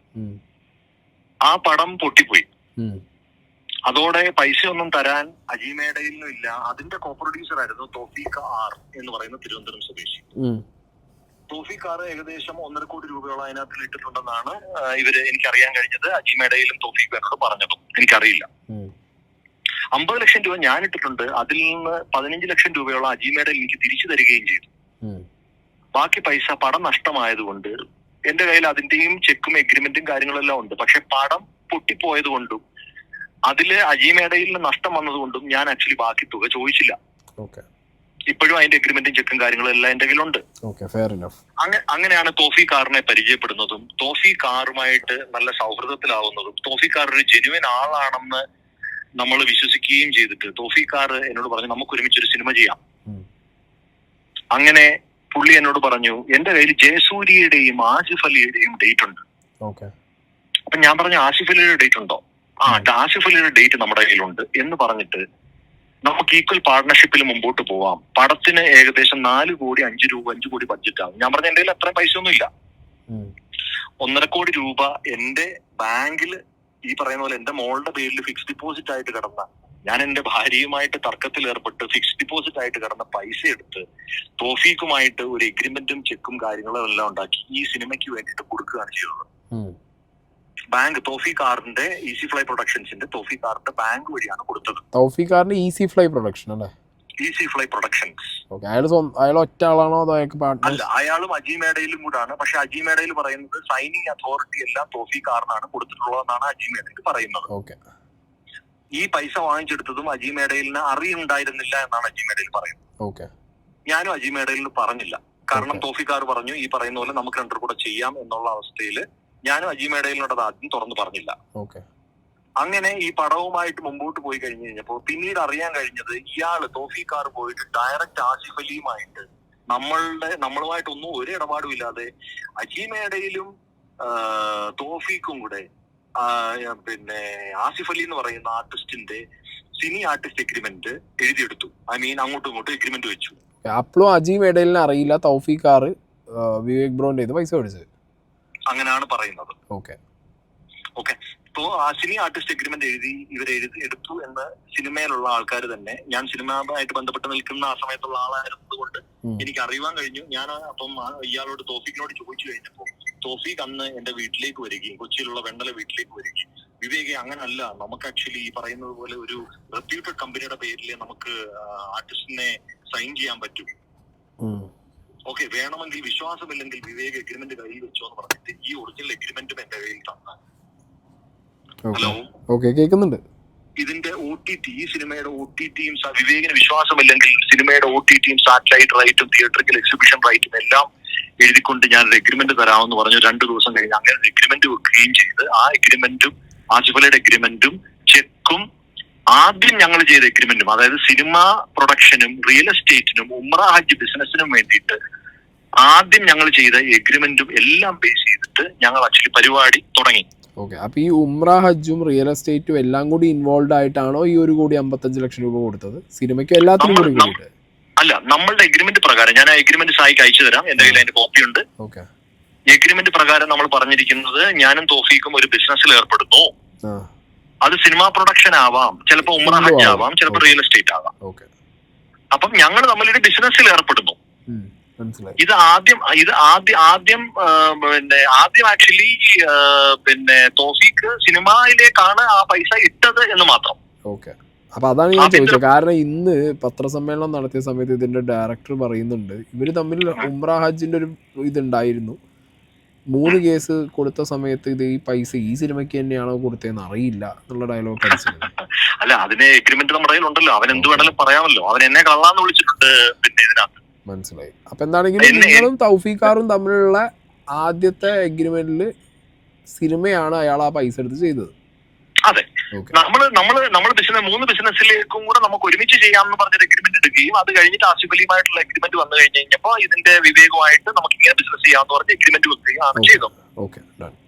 S6: ആ പടം പൊട്ടിപ്പോയി. അതോടെ പൈസ ഒന്നും തരാൻ അജി മേഡയിലും ഇല്ല. അതിന്റെ കോ പ്രൊഡ്യൂസർ ആയിരുന്നു തോഫീഖ് ആർ എന്ന് പറയുന്ന തിരുവനന്തപുരം സ്വദേശി. തോഫീഖ് ആർ ഏകദേശം 1.5 കോടി രൂപയോളം അതിനകത്ത് ഇട്ടിട്ടുണ്ടെന്നാണ് എനിക്കറിയാൻ കഴിഞ്ഞത്. അജി മേഡയിലും തോഫീഖ് എന്നോട് പറഞ്ഞതും എനിക്കറിയില്ല. 50 ലക്ഷം രൂപ ഞാൻ ഇട്ടിട്ടുണ്ട്. അതിൽ നിന്ന് 15 ലക്ഷം രൂപയോളം അജി മേഡയിൽ എനിക്ക് തിരിച്ചു തരികയും ചെയ്തു. ബാക്കി പൈസ പടം നഷ്ടമായതുകൊണ്ട് എന്റെ കയ്യിൽ അതിന്റെയും ചെക്കും എഗ്രിമെന്റും കാര്യങ്ങളെല്ലാം ഉണ്ട്. പക്ഷെ പടം പൊട്ടിപ്പോയത് കൊണ്ടും അതില് അജി മേഡയിൽ നഷ്ടം വന്നതുകൊണ്ടും ഞാൻ ആക്ച്വലി ബാക്കി തുക ചോദിച്ചില്ല. ഇപ്പോഴും അതിന്റെ എഗ്രിമെന്റും ചെക്കും കാര്യങ്ങളും എല്ലാം എന്റെ കയ്യിലുണ്ട്. അങ്ങനെയാണ് തോഫീഖ് ആറിനെ പരിചയപ്പെടുന്നതും തോഫീഖ് ആറുമായിട്ട് നല്ല സൗഹൃദത്തിലാവുന്നതും തോഫീഖ് ആർ ഒരു ജെന്യുവൻ ആളാണെന്ന് നമ്മൾ വിശ്വസിക്കുകയും ചെയ്തിട്ട് തോഫീഖ് ആർ എന്നോട് പറഞ്ഞു നമുക്ക് ഒരുമിച്ചൊരു സിനിമ ചെയ്യാം. അങ്ങനെ പുള്ളി എന്നോട് പറഞ്ഞു എന്റെ കയ്യിൽ ജയസൂര്യയുടെയും ആസിഫ് അലിയുടെയും ഡേറ്റ് ഉണ്ട്. അപ്പൊ ഞാൻ പറഞ്ഞു ആസിഫ് അലിയുടെ ഡേറ്റ് ഉണ്ടോ? ആസിഫ് അലിയുടെ ഡേറ്റ് നമ്മുടെ കയ്യിലുണ്ട് എന്ന് പറഞ്ഞിട്ട് നമുക്ക് ഈക്വൽ പാർട്ണർഷിപ്പിൽ മുമ്പോട്ട് പോവാം. പടത്തിന് ഏകദേശം 4 കോടി 5 കോടി ബഡ്ജറ്റ് ആവും. ഞാൻ പറഞ്ഞ എന്റെ കയ്യിൽ അത്ര പൈസ ഒന്നും ഇല്ല. 1.5 കോടി രൂപ എന്റെ ബാങ്കിൽ ഈ പറയുന്ന പോലെ എന്റെ മോളുടെ പേരിൽ ഫിക്സ്ഡ് ഡിപ്പോസിറ്റ് ആയിട്ട് കിടന്ന, ഞാൻ എന്റെ ഭാര്യയുമായിട്ട് തർക്കത്തിൽ ഏർപ്പെട്ട് ഫിക്സ്ഡ് ഡിപ്പോസിറ്റ് ആയിട്ട് കിടന്ന പൈസ എടുത്ത് തോഫീഖുമായിട്ട് ഒരു എഗ്രിമെന്റും ചെക്കും കാര്യങ്ങളും എല്ലാം ഉണ്ടാക്കി ഈ സിനിമയ്ക്ക് വേണ്ടിയിട്ട് കൊടുക്കുകയാണ് ചെയ്തത്. ബാങ്ക് തോഫീഖ് ആറിന്റെ ഈസി ഫ്ലൈ പ്രൊഡക്ഷൻസിന്റെ തോഫീഖ് ആറിന്റെ ബാങ്ക് വഴിയാണ് കൊടുത്തത്.
S1: തോഫീഖ് ആറിന്റെ ഈസി ഫ്ലൈ പ്രൊഡക്ഷൻ അല്ലേ?
S6: Easy fly productions.
S1: അയാൾ ഒറ്റ ആളാണോ അതോ
S6: അല്ല, അയാളും അജി മേഡയിലും കൂടാണ്. പക്ഷെ അജി മേഡയിൽ പറയുന്നത് സൈനിങ് അതോറിറ്റി എല്ലാം തോഫീഖ് ആറിനാണ് കൊടുത്തിട്ടുള്ളതെന്നാണ് അജി മേഡയിൽ പറയുന്നത്. ഈ പൈസ വാങ്ങിച്ചെടുത്തതും അജി മേഡയിലിന് അറിയുണ്ടായിരുന്നില്ല എന്നാണ് അജി മേഡയിൽ പറയുന്നത്. ഞാനും അജി മേഡയിൽ പറഞ്ഞില്ല. കാരണം തോഫീഖ് ആർ പറഞ്ഞു ഈ പറയുന്ന പോലെ നമുക്ക് രണ്ടു കൂടെ ചെയ്യാം എന്നുള്ള അവസ്ഥയിൽ ഞാനും അജി മേഡയിലിനോട് ആദ്യം തുറന്നു പറഞ്ഞില്ല. അങ്ങനെ ഈ പടവുമായിട്ട് മുമ്പോട്ട് പോയി കഴിഞ്ഞു കഴിഞ്ഞപ്പോൾ പിന്നീട് അറിയാൻ കഴിഞ്ഞത് ഇയാള് തോഫീഖ് ആർ പോയിട്ട് ഡയറക്റ്റ് ആസിഫ് അലിയുമായിട്ട് നമ്മളുമായിട്ടൊന്നും ഒരു ഇടപാടും ഇല്ലാതെ അജി മേഡയിലും തോഫീഖും കൂടെ പിന്നെ ആസിഫ് അലി എന്ന് പറയുന്ന ആർട്ടിസ്റ്റിന്റെ സിനി ആർട്ടിസ്റ്റ് എഗ്രിമെന്റ് എഴുതിയെടുത്തു. അങ്ങോട്ടും ഇങ്ങോട്ടും എഗ്രിമെന്റ് വെച്ചു.
S1: അപ്പോഴും അജി മേഡയിലിന് അറിയില്ല തോഫീഖ് ആർ വിവേക് ബ്രോന്റെ പൈസ മേടിച്ചത്.
S6: അങ്ങനെയാണ് പറയുന്നത്. ഓക്കെ. ആ സിനി ആർട്ടിസ്റ്റ് എഗ്രിമെന്റ് എടുത്തു എന്ന് സിനിമയിലുള്ള ആൾക്കാർ തന്നെ, ഞാൻ സിനിമയുമായിട്ട് ബന്ധപ്പെട്ട് നിൽക്കുന്ന ആ സമയത്തുള്ള ആളായിരുന്നത് കൊണ്ട് എനിക്ക് അറിയുവാൻ കഴിഞ്ഞു. ഞാൻ അപ്പം ഇയാളോട് തോഫീഖിനോട് ചോദിച്ചു കഴിഞ്ഞപ്പോൾ തോഫീഖ് അന്ന് എന്റെ വീട്ടിലേക്ക് വരികയും കൊച്ചിയിലുള്ള വെണ്ടല വീട്ടിലേക്ക് വരികയും വിവേകെ അങ്ങനല്ല, നമുക്ക് ആക്ച്വലി ഈ പറയുന്നത് പോലെ ഒരു റെപ്യൂട്ടഡ് കമ്പനിയുടെ പേരിൽ നമുക്ക് ആർട്ടിസ്റ്റിനെ സൈൻ ചെയ്യാൻ പറ്റും. ഓക്കെ, വേണമെങ്കിൽ വിശ്വാസമില്ലെങ്കിൽ വിവേക് എഗ്രിമെന്റ് കയ്യിൽ വെച്ചോ എന്ന് പറഞ്ഞിട്ട് ഈ ഒറിജിനൽ എഗ്രിമെന്റും എന്റെ കയ്യിൽ തന്ന. ഹലോ,
S1: കേൾക്കുന്നുണ്ട്.
S6: ഇതിന്റെ OTT, ഈ സിനിമയുടെ OTTയും വിവേകിന് വിശ്വാസമില്ലെങ്കിൽ സിനിമയുടെ OTTയും സാറ്റലൈറ്റ് റൈറ്റും തിയേറ്ററിക്കൽ എക്സിബിഷൻ റൈറ്റും എല്ലാം എഴുതിക്കൊണ്ട് ഞാൻ ഒരു എഗ്രിമെന്റ് തരാമെന്ന് പറഞ്ഞു. 2 ദിവസം കഴിഞ്ഞ് അങ്ങനെ ഒരു എഗ്രിമെന്റ് വെക്കുകയും ചെയ്ത് ആ എഗ്രിമെന്റും ആസിഫ് അലിയുടെ എഗ്രിമെന്റും ചെക്കും ആദ്യം ഞങ്ങൾ ചെയ്ത എഗ്രിമെന്റും, അതായത് സിനിമ പ്രൊഡക്ഷനും റിയൽ എസ്റ്റേറ്റിനും ഉംറ ഹജ്ജ് ബിസിനസിനും വേണ്ടിയിട്ട് ആദ്യം ഞങ്ങൾ ചെയ്ത എഗ്രിമെന്റും എല്ലാം ബേസ് ചെയ്തിട്ട് ഞങ്ങൾ ആക്ച്വലി പരിപാടി തുടങ്ങി.
S1: ഓക്കെ, അപ്പോൾ ഈ ഉംറ ഹജ്ജും റിയൽ എസ്റ്റേറ്റും എല്ലാം കൂടി ഇൻവോൾവ് ആയിട്ടാണോ ഈ 1,55,00,000 രൂപ കൊടുത്തത്? സിനിമയ്ക്കും എല്ലാത്തിനും കൂടി കൂടിയിട്ട്?
S6: അല്ല, നമ്മളുടെ എഗ്രിമെന്റ് പ്രകാരം, ഞാൻ ആ എഗ്രിമെന്റ് സായിക്ക് അയച്ചു തരാം, എന്റെ കയ്യിൽ അതിന്റെ കോപ്പി ഉണ്ട്.
S1: ഓക്കെ,
S6: എഗ്രിമെന്റ് പ്രകാരം നമ്മൾ പറഞ്ഞിരിക്കുന്നത് ഞാനും തോഫീക്കും ഒരു ബിസിനസ്സിൽ ഏർപ്പെടുന്നു. അത് സിനിമ പ്രൊഡക്ഷൻ ആവാം, ചിലപ്പോൾ ഉംറ ഹജ്ജ് ആവാം, ചിലപ്പോൾ റിയൽ എസ്റ്റേറ്റ് ആവാം. അപ്പം ഞങ്ങൾ തമ്മിലൊരു ബിസിനസ്സിൽ ഏർപ്പെടുന്നു. ഇത് ആദ്യം ആക്ച്വലി പിന്നെ തോഫീക്ക് സിനിമയിലേക്കാണ് ആ പൈസ ഇട്ടത് എന്ന് മാത്രം.
S1: ഓക്കെ, അപ്പൊ അതാണ് ഞാൻ ചോദിച്ചത്. കാരണം ഇന്ന് പത്രസമ്മേളനം നടത്തിയ സമയത്ത് ഇതിന്റെ ഡയറക്ടർ പറയുന്നുണ്ട് ഇവര് തമ്മിൽ ഉംറ ഹജ്ജിന്റെ ഒരു ഇതുണ്ടായിരുന്നു. 3 കേസ് കൊടുത്ത സമയത്ത് ഇത് ഈ പൈസ ഈ സിനിമയ്ക്ക് തന്നെയാണോ കൊടുത്തതെന്ന് അറിയില്ല എന്നുള്ള ഡയലോഗ് അടിച്ചത്.
S6: അല്ല, അതിന് എഗ്രിമെന്റ് നമ്മുടെ കയ്യിലുണ്ടല്ലോ, അവൻ എന്ത് വേണമെങ്കിലും പറയാമല്ലോ. അവൻ എന്നെ കള്ളാന്ന് വിളിച്ചിട്ടുണ്ട് പിന്നെ ഇതിനകത്ത്.
S1: മനസ്സിലായി. അപ്പൊ എന്താണെങ്കിലും നിങ്ങളും തൗഫീഖാറും തമ്മിലുള്ള ആദ്യത്തെ എഗ്രിമെന്റിൽ സിനിമയാണ് അയാൾ ആ പൈസ എടുത്ത് ചെയ്തത്.
S6: അതെ, നമ്മള് 3 ബിസിനസ്സിലേക്കും കൂടെ നമുക്ക് ഒരുമിച്ച് ചെയ്യാമെന്ന് പറഞ്ഞൊരു എഗ്രിമെന്റ് എടുക്കുകയും അത് കഴിഞ്ഞിട്ട് ആസിഫ് അലിയുമായിട്ടുള്ള എഗ്രിമെന്റ് വന്നു കഴിഞ്ഞപ്പോ ഇതിന്റെ വിവേകമായിട്ട് നമുക്ക് ഇങ്ങനെ ബിസിനസ് ചെയ്യാമെന്ന് പറഞ്ഞ് എഗ്രിമെന്റ് വെക്കുകയാണ് ചെയ്തത്.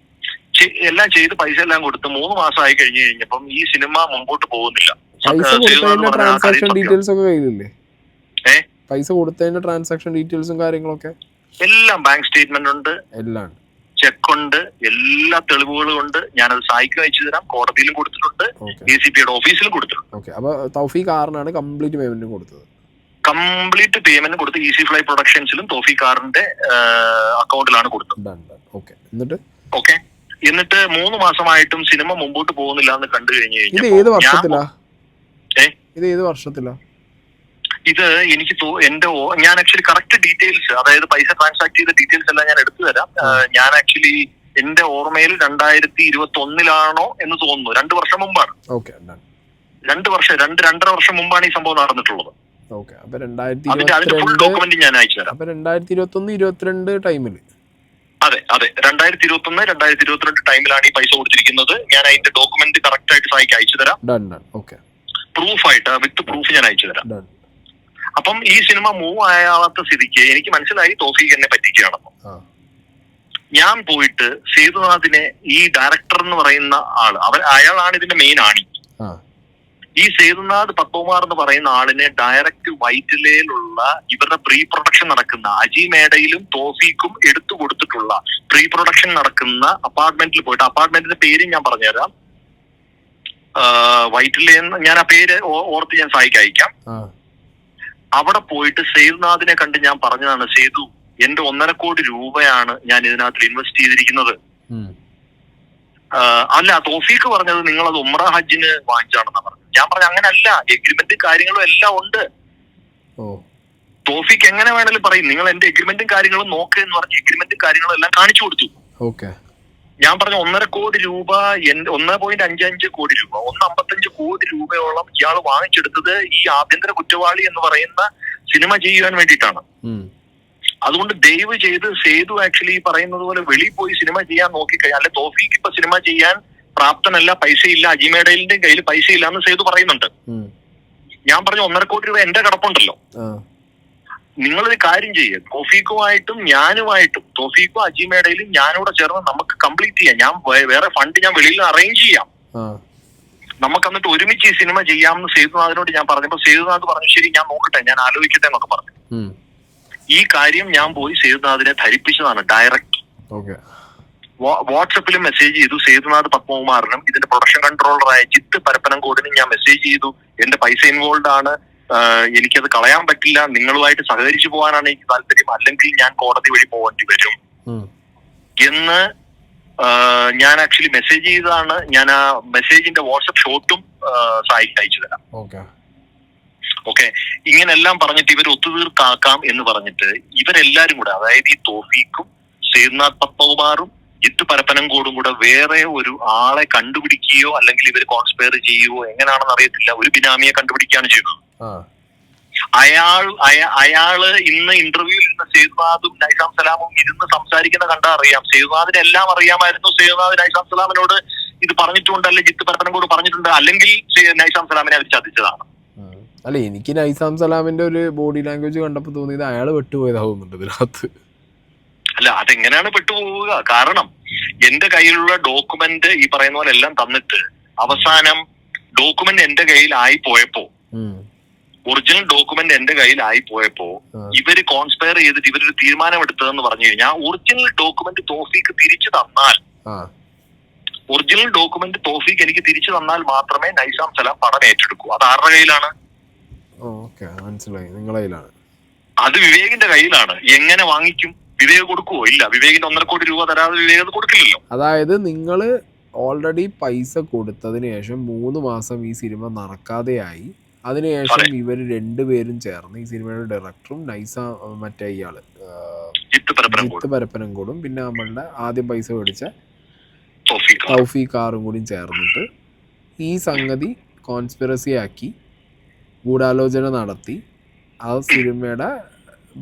S6: എല്ലാം ചെയ്ത് പൈസ എല്ലാം കൊടുത്ത് 3 മാസം ആയി കഴിഞ്ഞപ്പം ഈ സിനിമ മുമ്പോട്ട് പോകുന്നില്ല.
S1: ട്രാൻസാക്ഷൻ ഡീറ്റെയിൽസ് ഒക്കെ കയ്യിലില്ലേ? പൈസ കൊടുത്തതിന്റെ ട്രാൻസാക്ഷൻ ഡീറ്റെയിൽസും കാര്യങ്ങളൊക്കെ
S6: എല്ലാം, ബാങ്ക് സ്റ്റേറ്റ്മെന്റ് ഉണ്ട്,
S1: എല്ലാം
S6: ചെക്ക് ഉണ്ട്, എല്ലാ തെളിവുകളും ഉണ്ട്. ഞാനത് സായിക്കും അയച്ചു തരാം, കോടതിയിലും കൊടുത്തിട്ടുണ്ട്, ACPയുടെ ഓഫീസിലും കൊടുത്തിട്ടുണ്ട്.
S1: ഓക്കെ, അപ്പൊ തൗഫീഖാറിനാണ് കംപ്ലീറ്റ് പേയ്മെന്റ് കൊടുത്തത്?
S6: കംപ്ലീറ്റ് പേയ്മെന്റ് കൊടുത്ത് ഈസി ഫ്ലൈ പ്രൊഡക്ഷൻസിലും തോഫീഖാറിന്റെ അക്കൗണ്ടിലാണ് കൊടുത്തത്. എന്നിട്ട് 3 മാസമായിട്ടും സിനിമ മുമ്പോട്ട് പോകുന്നില്ല എന്ന് കണ്ടു കഴിഞ്ഞു കഴിഞ്ഞാൽ
S1: ഇത് ഏത് വർഷത്തിലാ?
S6: ഇത് എനിക്ക് ഞാൻ ആക്ച്വലി കറക്റ്റ് ഡീറ്റെയിൽസ്, അതായത് പൈസ ട്രാൻസാക്ട് ചെയ്ത ഡീറ്റെയിൽസ് എല്ലാം ഞാൻ എടുത്തു തരാം. ഞാൻ ആക്ച്വലി എന്റെ ഓർമ്മയിൽ 2021 എന്ന് തോന്നുന്നു. 2 വർഷം മുമ്പാണ്. 2.5 വർഷം മുമ്പാണ് ഈ സംഭവം നടന്നിട്ടുള്ളത്. അതിന്റെ ഫുൾ ഡോക്യുമെന്റ് ഞാൻ അയച്ചു തരാം.
S1: 2021-22 ടൈമില്.
S6: അതെ, 2021-2022 ടൈമിലാണ് ഈ പൈസ കൊടുത്തിരിക്കുന്നത്. ഞാൻ അതിന്റെ ഡോക്യുമെന്റ് കറക്റ്റ് ആയിട്ട് സായിക്ക് അയച്ചു തരാം. പ്രൂഫായിട്ട്, വിത്ത് പ്രൂഫ് ഞാൻ അയച്ചു തരാം. അപ്പം ഈ സിനിമ മൂവ് ആയാത്ത സ്ഥിതിക്ക് എനിക്ക് മനസ്സിലായി തോഫീഖ് എന്നെ പറ്റിക്കുകയാണെന്ന്. ഞാൻ പോയിട്ട് സേതുനാഥിനെ, ഈ ഡയറക്ടർ എന്ന് പറയുന്ന ആള്, അയാളാണ് ഇതിന്റെ മെയിൻ ആണി. ഈ സേതുനാഥ് പത്മകുമാർ എന്ന് പറയുന്ന ആളിനെ ഡയറക്റ്റ് വൈറ്റിലയിലുള്ള ഇവരുടെ പ്രീ പ്രൊഡക്ഷൻ നടക്കുന്ന അജിമേടയിലും തോഫീക്കും എടുത്തു കൊടുത്തിട്ടുള്ള പ്രീ പ്രൊഡക്ഷൻ നടക്കുന്ന അപ്പാർട്ട്മെന്റിൽ പോയിട്ട്, അപ്പാർട്ട്മെന്റിന്റെ പേരും ഞാൻ പറഞ്ഞുതരാം, വൈറ്റിലെന്ന്, ഞാൻ ആ പേര് ഓർത്ത് ഞാൻ സായിക്ക് അയക്കാം. അവിടെ പോയിട്ട് സേതുനാഥിനെ കണ്ട് ഞാൻ പറഞ്ഞതാണ്, സേതു എന്റെ 1.5 കോടി രൂപയാണ് ഞാൻ ഇതിനകത്ത് ഇൻവെസ്റ്റ് ചെയ്തിരിക്കുന്നത്. അല്ല, തോഫീക്ക് പറഞ്ഞത് നിങ്ങളത് ഉംറ ഹജ്ജിന് വാങ്ങിച്ചാണെന്നാ പറഞ്ഞത്. ഞാൻ പറഞ്ഞു അങ്ങനല്ല, എഗ്രിമെന്റും കാര്യങ്ങളും എല്ലാം ഉണ്ട്. തോഫീക്ക് എങ്ങനെ വേണമെങ്കിലും പറയും, നിങ്ങൾ എന്റെ എഗ്രിമെന്റും കാര്യങ്ങളും നോക്ക് എന്ന് പറഞ്ഞ് എഗ്രിമെന്റും കാര്യങ്ങളും എല്ലാം കാണിച്ചു കൊടുത്തു. ഞാൻ പറഞ്ഞു 1.5 കോടി രൂപ, 1.55 കോടി രൂപ, 1.55 കോടി രൂപയോളം ഇയാൾ വാങ്ങിച്ചെടുത്തത് ഈ ആഭ്യന്തര കുറ്റവാളി എന്ന് പറയുന്ന സിനിമ ചെയ്യുവാൻ വേണ്ടിയിട്ടാണ്. അതുകൊണ്ട് ദയവ് ചെയ്ത് സേതു ആക്ച്വലി പറയുന്നത് പോലെ വെളിയിൽ പോയി സിനിമ ചെയ്യാൻ നോക്കിക്കഴിഞ്ഞാൽ, അല്ലെ തോഫീക്ക് ഇപ്പൊ സിനിമ ചെയ്യാൻ പ്രാപ്തനല്ല, പൈസയില്ല, അജിമേടയിലിന്റെ കയ്യിൽ പൈസയില്ല എന്ന് സേതു പറയുന്നുണ്ട്. ഞാൻ പറഞ്ഞു 1.5 കോടി രൂപ എന്റെ കിടപ്പുണ്ടല്ലോ, നിങ്ങളൊരു കാര്യം ചെയ്യുക, തോഫീക്കുമായിട്ടും ഞാനുമായിട്ടും, തോഫീക്കും അജിമേടയിലും ഞാനൂടെ ചേർന്ന് നമുക്ക് കംപ്ലീറ്റ് ചെയ്യാം. ഞാൻ വേറെ ഫണ്ട് ഞാൻ വെളിയിൽ അറേഞ്ച് ചെയ്യാം, നമുക്ക് എന്നിട്ട് ഒരുമിച്ച് ഈ സിനിമ ചെയ്യാമെന്ന് സേതുനാഥിനോട് ഞാൻ പറഞ്ഞപ്പോ സേതുനാഥ് പറഞ്ഞു ശരി ഞാൻ നോക്കട്ടെ, ഞാൻ ആലോചിക്കട്ടെ എന്നൊക്കെ പറഞ്ഞു. ഈ കാര്യം ഞാൻ പോയി സേതുനാഥിനെ ധരിപ്പിച്ചതാണ് ഡയറക്റ്റ്. വാട്സപ്പിലും മെസ്സേജ് ചെയ്തു സേതുനാഥ് പത്മകുമാറിനും ഇതിന്റെ പ്രൊഡക്ഷൻ കൺട്രോളറായ ജിത്ത് പരപ്പനംകോടിനും ഞാൻ മെസ്സേജ് ചെയ്തു, എന്റെ പൈസ ഇൻവോൾവ് ആണ്, എനിക്കത് കളയാൻ പറ്റില്ല, നിങ്ങളുമായിട്ട് സഹകരിച്ചു പോകാനാണ് എനിക്ക് താല്പര്യം, അല്ലെങ്കിൽ ഞാൻ കോടതി വഴി പോകേണ്ടി വരും എന്ന് ഞാൻ ആക്ച്വലി മെസ്സേജ് ചെയ്തതാണ്. ഞാൻ ആ മെസ്സേജിന്റെ വാട്സപ്പ് ഷോട്ടും സായിക്ക് അയച്ചു തരാം. ഓക്കെ, ഇങ്ങനെല്ലാം പറഞ്ഞിട്ട് ഇവർ ഒത്തുതീർക്കാക്കാം എന്ന് പറഞ്ഞിട്ട് ഇവരെല്ലാരും കൂടെ, അതായത് ഈ തോഫീക്കും സേതുനാഥ് പത്മകുമാറും ജിത്ത് പരപ്പനംകോടും കൂടെ വേറെ ഒരു ആളെ കണ്ടുപിടിക്കുകയോ അല്ലെങ്കിൽ ഇവർ കോൺസ്പയർ ചെയ്യുകയോ എങ്ങനെയാണെന്ന് അറിയത്തില്ല, ഒരു ബിനാമിയെ കണ്ടുപിടിക്കുകയാണ് ചെയ്തത്. അയാള് ഇന്ന് ഇന്റർവ്യൂവിൽ ഇരുന്ന സേതുനാഥും നൈസാം സലാമും ഇരുന്ന് സംസാരിക്കുന്ന കണ്ടാ അറിയാം, സേതുനാഥിന് എല്ലാം അറിയാമായിരുന്നു. സേതുനാഥ് നൈസാം സലാമിനോട് ഇത് പറഞ്ഞിട്ടുണ്ട്, അല്ലെങ്കിൽ ജിത്ത് പരപ്പനംകോട് പറഞ്ഞിട്ടുണ്ട്, അല്ലെങ്കിൽ നൈസാം സലാമിനെ അവർ ചതിച്ചതാണ്.
S1: അല്ല, എനിക്ക് നൈസാം സലാമിന്റെ ഒരു ബോഡി ലാംഗ്വേജ് കണ്ടപ്പോൾ തോന്നിയത് അയാൾ വെട്ടുപോയതാവുന്നുണ്ട് ഇതിനകത്ത്.
S6: അല്ല അതെങ്ങനെയാണ് പെട്ടുപോവുക? കാരണം എന്റെ കയ്യിലുള്ള ഡോക്യുമെന്റ് ഈ പറയുന്ന പോലെ എല്ലാം തന്നിട്ട് അവസാനം ഡോക്യുമെന്റ് എന്റെ കയ്യിൽ ആയി പോയപ്പോ, ഒറിജിനൽ ഡോക്യുമെന്റ് എന്റെ കയ്യിൽ ആയി പോയപ്പോ ഇവര് കോൺസ്പയർ ചെയ്തിട്ട് ഇവരൊരു തീരുമാനം എടുത്തതെന്ന് പറഞ്ഞു കഴിഞ്ഞാൽ ഒറിജിനൽ ഡോക്യുമെന്റ് തോഫീക്ക് തിരിച്ചു തന്നാൽ, ഒറിജിനൽ ഡോക്യുമെന്റ് തോഫീക്ക് എനിക്ക് തിരിച്ചു തന്നാൽ മാത്രമേ നൈസാം സലാം പണം ഏറ്റെടുക്കൂ. അത് ആരുടെ കയ്യിലാണ്?
S1: മനസ്സിലായി, നിങ്ങളുടെ കയ്യിലാണ്.
S6: അത് വിവേകിന്റെ കയ്യിലാണ്. എങ്ങനെ വാങ്ങിക്കും? വിവേക് കൊടുക്കുവോ? ഇല്ല. വിവേകിന്റെ 1.5 കോടി രൂപ തരാതെ വിവേക് അത് കൊടുക്കില്ലല്ലോ.
S1: അതായത് നിങ്ങള് ഓൾറെഡി പൈസ കൊടുത്തതിന് ശേഷം 3 മാസം ഈ സിനിമ നടക്കാതെയായി. അതിനുശേഷം ഇവര് രണ്ടുപേരും ചേർന്ന്, ഈ സിനിമയുടെ ഡയറക്ടറും മറ്റേ ഇയാള് ജിത്ത് പരപ്പനംകോടും പിന്നെ നമ്മളുടെ ആദ്യം പൈസ മേടിച്ച തൗഫീഖ് ആറും കൂടി ചേർന്നിട്ട് ഈ സംഗതി കോൺസ്പിറസി ആക്കി ഗൂഢാലോചന നടത്തി ആ സിനിമയുടെ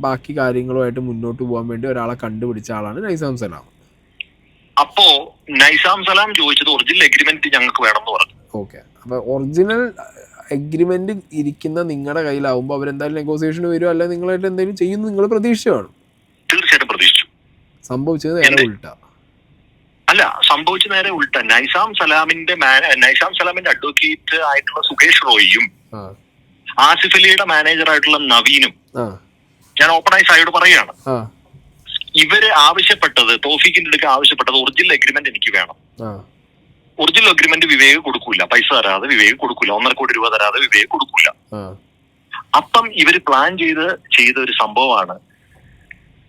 S1: ബാക്കി കാര്യങ്ങളുമായിട്ട് മുന്നോട്ട് പോകാൻ വേണ്ടി ഒരാളെ കണ്ടുപിടിച്ച ആളാണ് നൈസാം സലാം.
S6: അപ്പോ നൈസാം സലാം ചോദിച്ചത് ഒറിജിനൽ എഗ്രിമെന്റ് ഞങ്ങൾക്ക് വേണമെന്ന് പറഞ്ഞു.
S1: ഓക്കെ, അപ്പൊ ഒറിജിനൽ എഗ്രിമെന്റ് ഇരിക്കുന്ന നിങ്ങളുടെ കയ്യിലാവുമ്പോൾ അവരെന്തായാലും നെഗോസിയേഷൻ വരും, അല്ലെങ്കിൽ നിങ്ങളായിട്ട് എന്തെങ്കിലും ചെയ്യുന്നു നിങ്ങൾ പ്രതീക്ഷ കാണും.
S6: തീർച്ചയായിട്ടും പ്രതീക്ഷിച്ചു.
S1: സംഭവിച്ചത് നേരെ ഉൾട്ട.
S6: അല്ല, സംഭവിച്ച നേരെ ഉൾട്ട. നൈസാം സലാമിന്റെ അഡ്വക്കേറ്റ് ആയിട്ടുള്ള സുകേഷ് റോയിയും ആസിഫ് അലിയുടെ മാനേജർ ആയിട്ടുള്ള നവീനും, ഞാൻ ഓപ്പണായി സായോട് പറയുകയാണ്, ഇവര് ആവശ്യപ്പെട്ടത്, തോഫീക്കിന്റെ അടുക്ക് ആവശ്യപ്പെട്ടത് ഒറിജിനൽ എഗ്രിമെന്റ് എനിക്ക് വേണം. ഒറിജിനൽ എഗ്രിമെന്റ് വിവേക് കൊടുക്കൂല, പൈസ തരാതെ വിവേക് കൊടുക്കൂല, 1.5 കോടി രൂപ തരാതെ വിവേക് കൊടുക്കൂല. അപ്പം ഇവര് പ്ലാൻ ചെയ്ത ഒരു സംഭവമാണ്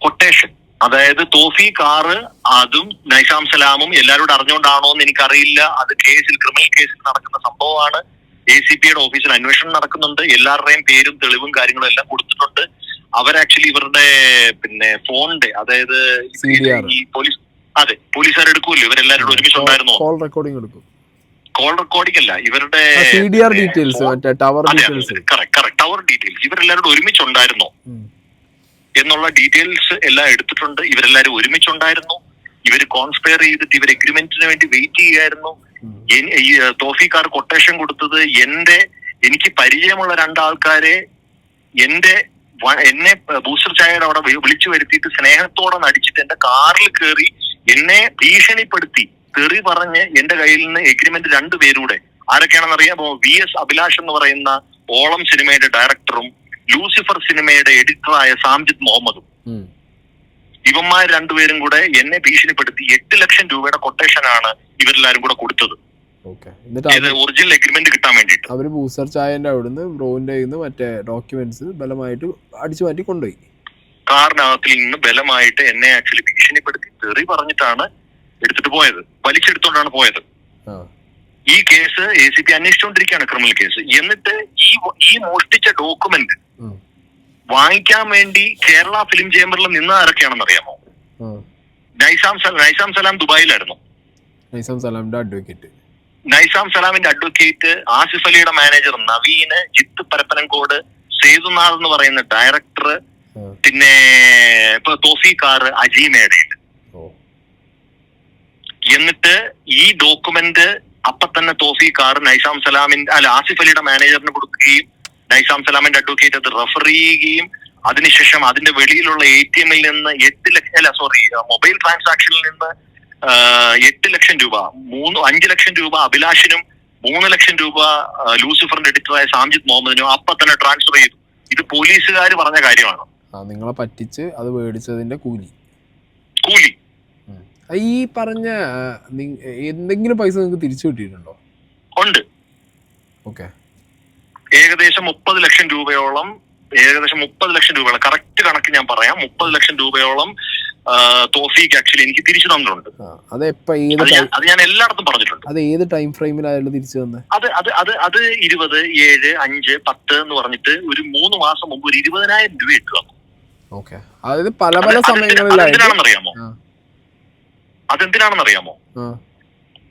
S6: കൊട്ടേഷൻ. അതായത് തോഫീഖ് ആറ് അതും നൈസാം സലാമും എല്ലാവരോടും അറിഞ്ഞുകൊണ്ടാണോ എന്ന് എനിക്കറിയില്ല. അത് ക്രിമിനൽ കേസിൽ നടക്കുന്ന സംഭവമാണ്. ACPയുടെ ഓഫീസിൽ അന്വേഷണം നടക്കുന്നുണ്ട്. എല്ലാവരുടെയും പേരും തെളിവും കാര്യങ്ങളും എല്ലാം കൊടുത്തിട്ടുണ്ട്. അവർ ആക്ച്വലി ഇവരുടെ ഫോണിന്റെ, അതായത് ഈ പോലീസുകാർ എടുക്കുമല്ലോ, ഇവരെല്ലാവരും ഒരുമിച്ചുണ്ടായിരുന്നോ?
S1: കോൾ റെക്കോർഡിംഗ് എടുക്കും.
S6: കോൾ റെക്കോർഡിംഗ് അല്ല, ഇവരുടെ
S1: ടവർ
S6: ഡീറ്റെയിൽസ് ഇവരെല്ലാവരും ഒരുമിച്ചുണ്ടായിരുന്നോ എന്നുള്ള ഡീറ്റെയിൽസ് എല്ലാം എടുത്തിട്ടുണ്ട്. ഇവരെല്ലാവരും ഒരുമിച്ചുണ്ടായിരുന്നു. ഇവര് കോൺസ്പയർ ചെയ്തിട്ട് ഇവർ എഗ്രിമെന്റിന് വേണ്ടി വെയിറ്റ് ചെയ്യായിരുന്നു. ഈ തോഫീഖാർ കൊട്ടേഷൻ കൊടുത്തത് എനിക്ക് പരിചയമുള്ള 2 ആൾക്കാരെ എന്നെ ബൂസ്റ്റർ ചായയുടെ അവിടെ വിളിച്ചു വരുത്തിയിട്ട് സ്നേഹത്തോടെ നടിച്ചിട്ട് എന്റെ കാറിൽ കയറി എന്നെ ഭീഷണിപ്പെടുത്തി തെറി പറഞ്ഞ് എന്റെ കയ്യിൽ നിന്ന് എഗ്രിമെന്റ് 2 പേരൂടെ, ആരൊക്കെയാണെന്ന് അറിയാമോ? VS അഭിലാഷ് എന്ന് പറയുന്ന ഓളം സിനിമയുടെ ഡയറക്ടറും ലൂസിഫർ സിനിമയുടെ എഡിറ്ററായ സാംജിദ് മുഹമ്മദും. ഇവന്മാർ 2 പേരും കൂടെ എന്നെ ഭീഷണിപ്പെടുത്തി 8 ലക്ഷം രൂപയുടെ കൊട്ടേഷനാണ് ഇവരെല്ലാരും കൂടെ കൊടുത്തത്, ഒറിജിനൽ എഗ്രിമെന്റ് കിട്ടാൻ വേണ്ടിട്ട്.
S1: അവര് ബൂസ്റ്റർ ചായന്റെ അവിടുന്ന് ബ്രോന്റെ മറ്റേ ഡോക്യുമെന്റ്സ് ബലമായിട്ട് അടിച്ചു മാറ്റി കൊണ്ടുപോയി.
S6: കാറിനകത്തിൽ നിന്ന് ബലമായിട്ട് എന്നെ ആക്ച്വലി ഭീഷണിപ്പെടുത്തി തെറി പറഞ്ഞിട്ടാണ് എടുത്തിട്ട് പോയത്, വലിച്ചെടുത്തോണ്ടാണ് പോയത്. ഈ കേസ് ACP അന്വേഷിച്ചുകൊണ്ടിരിക്കുകയാണ്, ക്രിമിനൽ കേസ്. എന്നിട്ട് ഈ മോഷ്ടിച്ച ഡോക്യുമെന്റ് വാങ്ങിക്കാൻ വേണ്ടി കേരള ഫിലിം ചേംബറിൽ നിന്ന് ആരൊക്കെയാണെന്ന് അറിയാമോ? നൈസാം സലാം ദുബായിലായിരുന്നു. നൈസാം സലാമിന്റെ അഡ്വക്കേറ്റ്, ആസിഫ് അലിയുടെ മാനേജർ നവീന്, ജിത്ത് പരപ്പനംകോട്, സേതുനാഥ് എന്ന് പറയുന്ന ഡയറക്ടർ, പിന്നെ ഇപ്പൊ തോഫീഖ് ആറ്, അജീമേടയിൽ. എന്നിട്ട് ഈ ഡോക്യുമെന്റ് അപ്പൊ തന്നെ തോഫീഖ് ആറ് ആസിഫ് അലിയുടെ മാനേജറിന് കൊടുക്കുകയും നൈസാം സലാമിന്റെ അഡ്വക്കേറ്റ് അത് റെഫർ ചെയ്യുകയും അതിനുശേഷം അതിന്റെ വെളിയിലുള്ള ATM-ൽ നിന്ന് 8 ലക്ഷം മൊബൈൽ ട്രാൻസാക്ഷനിൽ നിന്ന് 8 ലക്ഷം രൂപ, 5 ലക്ഷം രൂപ അഭിലാഷിനും 3 ലക്ഷം രൂപ ലൂസിഫറിന്റെ എഡിറ്ററായ സാംജിദ് മുഹമ്മദിനും അപ്പൊ തന്നെ ട്രാൻസ്ഫർ ചെയ്തു. ഇത് പോലീസുകാർ പറഞ്ഞ കാര്യമാണ്.
S1: നിങ്ങളെ പറ്റിച്ച് അത് മേടിച്ചതിന്റെ കൂലി. ഈ പറഞ്ഞ എന്തെങ്കിലും പൈസ നിങ്ങൾക്ക് തിരിച്ചു കിട്ടിയിട്ടുണ്ടോ?
S6: ഉണ്ട്.
S1: ഓക്കെ,
S6: ഏകദേശം 30 ലക്ഷം രൂപയോളം, കറക്റ്റ് കണക്ക് ഞാൻ പറയാം, 30 ലക്ഷം രൂപയോളം തോഫീക്ക് ആക്ച്വലി എനിക്ക് തിരിച്ചു തന്നിട്ടുണ്ട്. അത് ഞാൻ എല്ലായിടത്തും പറഞ്ഞിട്ടുണ്ട്.
S1: അത് ഏത് ടൈം ഫ്രെയിമിലായാലും തിരിച്ചു തന്നെ?
S6: അത് 20, 7, 5, 10 എന്ന് പറഞ്ഞിട്ട് ഒരു 3 മാസം മുമ്പ് ഒരു 20,000 രൂപ ഇട്ടു തന്നു.
S1: ഓക്കെ, അതായത് പല സമയങ്ങളിലായിരുന്നു.
S6: അതെന്തിനാണെന്നറിയാമോ?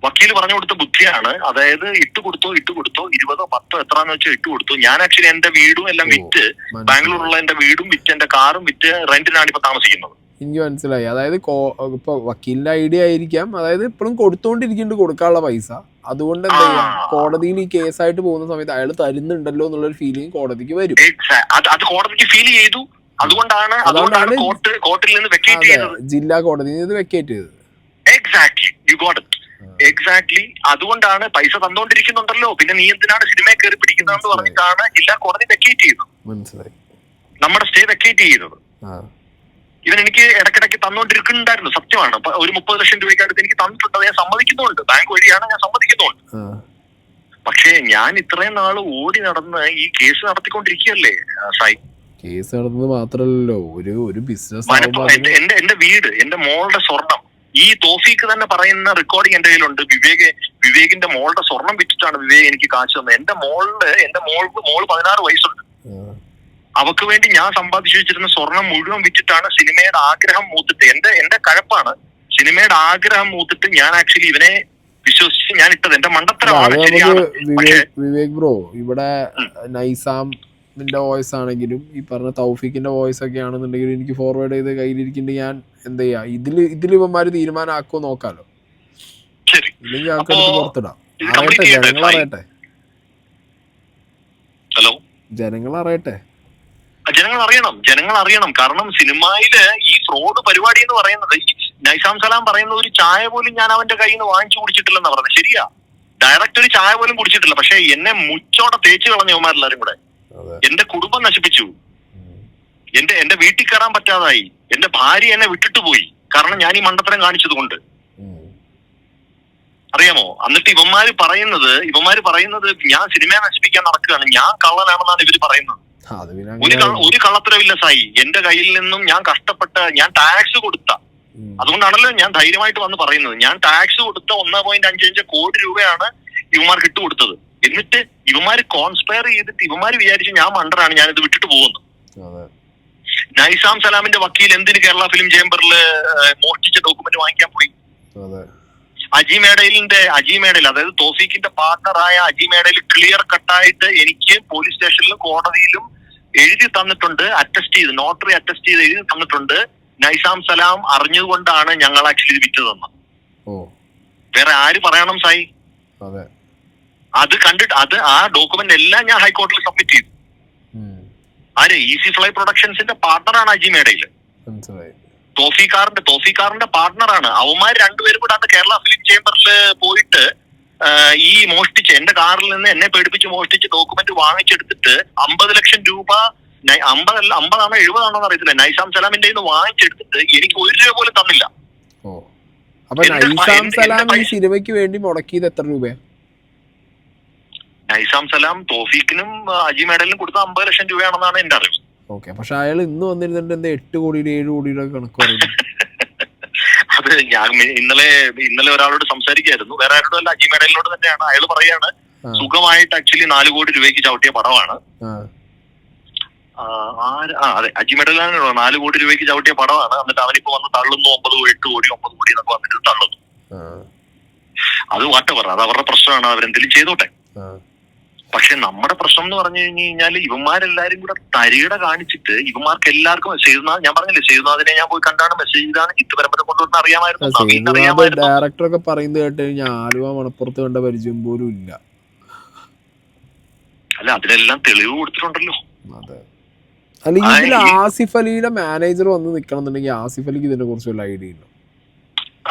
S6: വക്കീല് പറഞ്ഞു കൊടുത്ത ബുദ്ധിയാണ്. അതായത് ഇട്ടുകൊടുത്തോ 20, 10 എത്രാന്ന് വെച്ചാൽ ഇട്ടുകൊടുത്തു. ഞാൻ ആക്ച്വലി എന്റെ വീടും എല്ലാം വിറ്റ്, ബാംഗ്ലൂരിലുള്ള എന്റെ വീടും വിറ്റ്, എന്റെ കാറും വിറ്റ് റെന്റിനാണ് ഇപ്പൊ താമസിക്കുന്നത്.
S1: എനിക്ക് മനസ്സിലായി. അതായത് ഇപ്പൊ വക്കീലിന്റെ ഐഡിയ ആയിരിക്കാം, അതായത് ഇപ്പോഴും കൊടുത്തോണ്ടിരിക്കുന്നുണ്ട് കൊടുക്കാനുള്ള പൈസ. അതുകൊണ്ട് എന്താ ചെയ്യാം, കോടതിയിൽ ഈ കേസായിട്ട് പോകുന്ന സമയത്ത് അയാൾ തരുന്നുണ്ടല്ലോ എന്നുള്ളൊരു ഫീലിംഗ് കോടതിക്ക് വരും.
S6: അത് കോടതിക്ക് ഫീൽ ചെയ്തു. അതുകൊണ്ടാണ് കോർട്ടിൽ നിന്ന് വെക്കേറ്റ് ചെയ്തത്.
S1: ജില്ലാ കോടതി ഇത് വെക്കേറ്റ് ചെയ്തത്.
S6: Exactly, you got it. Exactly, അതുകൊണ്ടാണ് പൈസ തന്നോണ്ടിരിക്കുന്നുണ്ടല്ലോ, പിന്നെ നീ എന്തിനാണ് സിനിമയെ കയറി പിടിക്കുന്നതെന്ന് പറഞ്ഞിട്ടാണ് ജില്ലാ കോടതി വെക്കേറ്റ് ചെയ്തത്.
S1: മനസ്സിലായി.
S6: നമ്മുടെ സ്റ്റേ വെക്കേറ്റ് ചെയ്തത്. ഇവൻ എനിക്ക് ഇടയ്ക്കിടയ്ക്ക് തന്നോണ്ടിരിക്കുന്നുണ്ടായിരുന്നു, സത്യമാണ്. ഒരു 30 ലക്ഷം രൂപയ്ക്ക് അടുത്ത് എനിക്ക് തന്നിട്ടുണ്ട്, ഞാൻ സമ്മതിക്കുന്നുണ്ട്, ബാങ്ക് വഴിയാണ് ഞാൻ സമ്മതിക്കുന്നുണ്ട്. പക്ഷേ ഞാൻ ഇത്രയും നാള് ഓടി നടന്ന് ഈ കേസ് നടത്തിക്കൊണ്ടിരിക്കുകയല്ലേ സായി.
S1: കേസ് നടന്നത് മാത്രല്ലോ, ഒരു ബിസിനസ്.
S6: എന്റെ വീട്, എന്റെ മോളുടെ സ്വർണം, ഈ തോഫീക്ക് തന്നെ പറയുന്ന റെക്കോർഡിംഗ് എന്റെ കയ്യിലുണ്ട്. വിവേകിന്റെ മോളുടെ സ്വർണം വിറ്റിട്ടാണ് വിവേക് എനിക്ക് കാശ് തന്നത്. എന്റെ മോള് 16 വയസ്സുണ്ട്. അവക്ക് വേണ്ടി ഞാൻ സമ്പാദിച്ചു വെച്ചിരുന്ന സ്വർണം മുഴുവൻ വിറ്റിട്ടാണ് സിനിമയുടെ ആഗ്രഹം മൂത്തിട്ട്, എന്റെ കഴപ്പാണ്, സിനിമയുടെ ആഗ്രഹം മൂത്തിട്ട് ഞാൻ ആക്ച്വലി ഇവനെ വിശ്വസിച്ച് ഞാൻ ഇട്ടത്. എന്റെ മണ്ടത്തരമാണ്.
S1: വിവേക് ബ്രോ, ഇവിടെ നൈസാമിന്റെ വോയിസ് ആണെങ്കിലും ഈ പറഞ്ഞ തൗഫീഖിന്റെ വോയിസ് ഒക്കെ ആണെന്നുണ്ടെങ്കിലും എനിക്ക് ഫോർവേഡ് ചെയ്ത് കയ്യിലിരിക്കുന്നുണ്ട്. ഞാൻ എന്ത് ചെയ്യാ, ഇതിൽ ഇവന്മാര് തീരുമാനമാക്കോ നോക്കാലോ, ഇല്ലെങ്കിൽ ആൾക്കാർക്ക് പുറത്തിടാം. അറിയട്ടെ, ജനങ്ങളറിയട്ടെ.
S6: ഹലോ, ജനങ്ങൾ അറിയണം. കാരണം സിനിമയില് ഈ ഫ്രോഡ് പരിപാടി എന്ന് പറയുന്നത്, നൈസാം സലാം പറയുന്ന ഒരു ചായ പോലും ഞാൻ അവന്റെ കയ്യിൽ നിന്ന് വാങ്ങിച്ചു കുടിച്ചിട്ടില്ലെന്നാ പറഞ്ഞത്. ശരിയാ, ഡയറക്റ്റ് ഒരു ചായ പോലും കുടിച്ചിട്ടില്ല. പക്ഷെ എന്നെ മുച്ചോടെ തേച്ച് കളഞ്ഞവന്മാരെല്ലാരും കൂടെ എന്റെ കുടുംബം നശിപ്പിച്ചു. എന്റെ വീട്ടിൽ കയറാൻ പറ്റാതായി. എന്റെ ഭാര്യ എന്നെ വിട്ടിട്ട് പോയി, കാരണം ഞാൻ ഈ മണ്ടത്തരം കാണിച്ചത് കൊണ്ട്. അറിയാമോ? എന്നിട്ട് ഇവന്മാര് പറയുന്നത് ഞാൻ സിനിമയെ നശിപ്പിക്കാൻ നടക്കുകയാണ്, ഞാൻ കള്ളനാണെന്നാണ് ഇവര് പറയുന്നത്. ഒരു കള്ളത്തരവില്ല സായി. എന്റെ കയ്യിൽ നിന്നും ഞാൻ കഷ്ടപ്പെട്ട, ഞാൻ ടാക്സ് കൊടുത്ത, അതുകൊണ്ടാണല്ലോ ഞാൻ ധൈര്യമായിട്ട് വന്ന് പറയുന്നത്. ഞാൻ ടാക്സ് കൊടുത്ത 1.55 കോടി രൂപയാണ് ഇവന്മാർക്ക് ഇട്ടുകൊടുത്തത്. എന്നിട്ട് ഇവന്മാര് കോൺസ്പയർ ചെയ്തിട്ട് ഇവന്മാര് വിചാരിച്ചു ഞാൻ മണ്ടറാണ്, ഞാനിത് വിട്ടിട്ട് പോകുന്നു. നൈസാം സലാമിന്റെ വക്കീൽ എന്തിന് കേരള ഫിലിം ചേംബറിൽ മോഷ്ടിച്ച ഡോക്യുമെന്റ് വാങ്ങിക്കാൻ പോയി? അജിമേഡയിൽ, അതായത് തോഫീക്കിന്റെ പാർട്ണറായ അജിമേഡയിൽ ക്ലിയർ കട്ടായിട്ട് എനിക്ക് പോലീസ് സ്റ്റേഷനിലും കോടതിയിലും എഴുതി തന്നിട്ടുണ്ട്, അറ്റസ്റ്റ് ചെയ്ത്, നോട്ടറി അറ്റസ്റ്റ് ചെയ്ത് എഴുതി തന്നിട്ടുണ്ട്. നൈസാം സലാം അറിഞ്ഞുകൊണ്ടാണ് ഞങ്ങൾ ആക്ച്വലി ഇത് വിറ്റതെന്ന്. വേറെ ആര് പറയണം സായി? അത് കണ്ടിട്ട് ആ ഡോക്യുമെന്റ് എല്ലാം ഞാൻ ഹൈക്കോടതിയിൽ സബ്മിറ്റ് ചെയ്തു. ആര്? ഈസി ഫ്ലൈ പ്രൊഡക്ഷൻസിന്റെ പാർട്ണറാണ് അജിമേഡയിൽ. തോഫിക്കാറിന്റെ പാർട്ണറാണ്. അവന്മാർ രണ്ടുപേരും കൂടെ അന്ന് കേരള ഫിലിം ചേംബറിൽ പോയിട്ട് ഈ മോഷ്ടിച്ച്, എന്റെ കാറിൽ നിന്ന് എന്നെ പേടിപ്പിച്ച് മോഷ്ടിച്ച് ഡോക്യുമെന്റ് വാങ്ങിച്ചെടുത്തിട്ട് 50 ലക്ഷം രൂപ, 50ആണോ 70ആണോ അറിയത്തില്ല, നൈസാം സലാമിന്റെ വാങ്ങിച്ചെടുത്തിട്ട് എനിക്ക് 1 രൂപ പോലും തന്നില്ല.
S1: നൈസാം സലാം ഈ സിനിമയ്ക്ക് വേണ്ടി മുടക്കിയത് എത്ര രൂപയാ?
S6: നൈസാം സലാം തോഫീക്കിനും അജിമേഡലിനും കൊടുത്ത 50 ലക്ഷം രൂപയാണെന്നാണ് എന്റെ അറിവ്.
S1: ഓക്കെ, പക്ഷെ അയാൾ ഇന്ന് വന്നിരുന്നിട്ട് എന്താ 8 കോടിയുടെ 7 കോടിയുടെ കണക്ക് പറയുന്നത്?
S6: അത് ഞാൻ ഇന്നലെ ഒരാളോട് സംസാരിക്കായിരുന്നു, വേറെ ആരോടും അല്ല, അജിമേഡലിനോട് തന്നെയാണ്. അയാൾ പറയാണ് സുഖമായിട്ട് ആക്ച്വലി 4 കോടി രൂപയ്ക്ക് ചവിട്ടിയ പടമാണ്. അതെ, അജിമേഡലാണ് 4 കോടി രൂപയ്ക്ക് ചവിട്ടിയ പടമാണ്. എന്നിട്ട് അവനിപ്പോ വന്ന് തള്ളുന്നു 9 കോടി എന്നൊക്കെ വന്നിട്ട് തള്ളുന്നു. അത് വാട്ടവർ, അത് അവരുടെ പ്രശ്നമാണ്, അവരെന്തെങ്കിലും ചെയ്തോട്ടെ. പക്ഷെ നമ്മുടെ പ്രശ്നം എന്ന് പറഞ്ഞു കഴിഞ്ഞാൽ ഇവന്മാരെല്ലാരും കൂടെ തരികട കാണിച്ചിട്ട് ഇവന്മാർക്ക് എല്ലാവർക്കും ഞാൻ പറഞ്ഞില്ലേ, സേതുനാഥിനെ ഞാൻ പോയി കണ്ടാണ് മെസ്സേജ് ചെയ്താണ് ചിത്രപരമ്പര കൊണ്ടുവന്ന് അറിയാമായിരുന്നു.
S1: ഡയറക്ടറൊക്കെ പറയുന്നത് കേട്ട് കഴിഞ്ഞാൽ ആലുവ മണപ്പുറത്ത് കണ്ട പരിചയം പോലും ഇല്ല.
S6: അല്ല, അതിനെല്ലാം തെളിവ് കൊടുത്തിട്ടുണ്ടല്ലോ.
S1: അതെ, അല്ല ഇതിൽ ആസിഫ് അലിയുടെ മാനേജർ വന്ന് നിക്കണം എന്നുണ്ടെങ്കിൽ ആസിഫ് അലിക്ക് ഇതിനെ കുറിച്ച് വല്ല ഐഡിയ ഉണ്ടോ?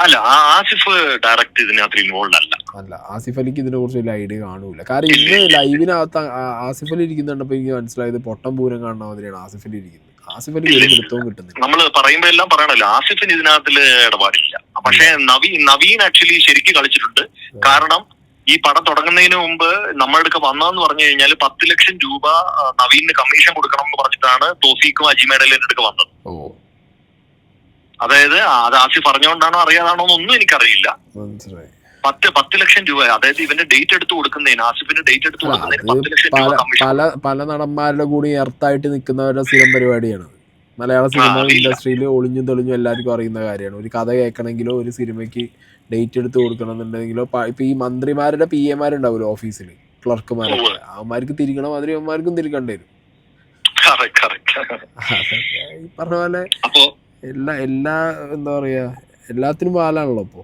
S6: അല്ല, ആസിഫ് ഡയറക്റ്റ് ഇതിനകത്ത് ഇൻവോൾവ്
S1: അല്ല, ആസിഫ് അലിക്ക് ഇതിനെ കുറിച്ച് വലിയ ഐഡിയ കാണൂല. കാരണം ഇന്ന് ലൈവിനകത്ത് ആസിഫ് അലി ഇരിക്കുന്നുണ്ടപ്പോ എനിക്ക് മനസ്സിലായത് പൊട്ടം പൂരം കാണുന്ന മാതിരിയാണ് ആസിഫ് അലി ഇരിക്കുന്നത്. ആസിഫ് അലി ഒരു വൃത്തവും കിട്ടുന്നില്ല.
S6: നമ്മള് പറയുമ്പോ എല്ലാം പറയണല്ലോ, ആസിഫിന് ഇതിനകത്തിൽ ഇടപാടില്ല. പക്ഷെ നവീൻ ആക്ച്വലി ശരിക്കും കളിച്ചിട്ടുണ്ട്. കാരണം ഈ പടം തുടങ്ങുന്നതിന് മുമ്പ് നമ്മളുടെ വന്നതെന്ന് പറഞ്ഞു കഴിഞ്ഞാൽ 10 ലക്ഷം രൂപ നവീന് കമ്മീഷൻ കൊടുക്കണം എന്ന് പറഞ്ഞിട്ടാണ് തോഫീക്കും അജിമേഡലിന്റെ അടുക്ക് വന്നത്. അതായത് അത് ആസിഫ് പറഞ്ഞുകൊണ്ടാണോ അറിയാതാണോ എന്നൊന്നും എനിക്കറിയില്ല. 10 ലക്ഷം രൂപ, അതായത് ഇവന്റെ ഡേറ്റ് എടുത്ത് കൊടുക്കുന്നതിന്, ആസിഫിന്റെ ഡേറ്റ് എടുത്ത് കൊടുക്കുന്നതിന് 10 ലക്ഷം രൂപ കമ്മീഷൻ.
S1: പല നടന്മാരുടെ കൂടി എർത്തായിട്ട് നിൽക്കുന്നവരുടെ സ്ഥിരം പരിപാടിയാണ്. മലയാള സിനിമ ഇൻഡസ്ട്രിയിൽ ഒളിഞ്ഞും തെളിഞ്ഞും എല്ലാവർക്കും അറിയുന്ന കാര്യമാണ്. ഒരു കഥ കേൾക്കണമെങ്കിലോ ഒരു സിനിമയ്ക്ക് ഡേറ്റ് എടുത്ത് കൊടുക്കണം എന്നുണ്ടെങ്കിലോ, ഇപ്പൊ ഈ മന്ത്രിമാരുടെ PA മാരുണ്ടാവുമല്ലോ ഓഫീസിൽ, ക്ലർക്കുമാരൊക്കെ, അവന്മാർക്ക് തിരിക്കണം, അതിന് അവന്മാർക്കും തിരിക്കേണ്ടി വരും. ഈ പറഞ്ഞ പോലെ എല്ലാ എന്താ പറയാ, എല്ലാത്തിനും പാലാണല്ലോ ഇപ്പൊ.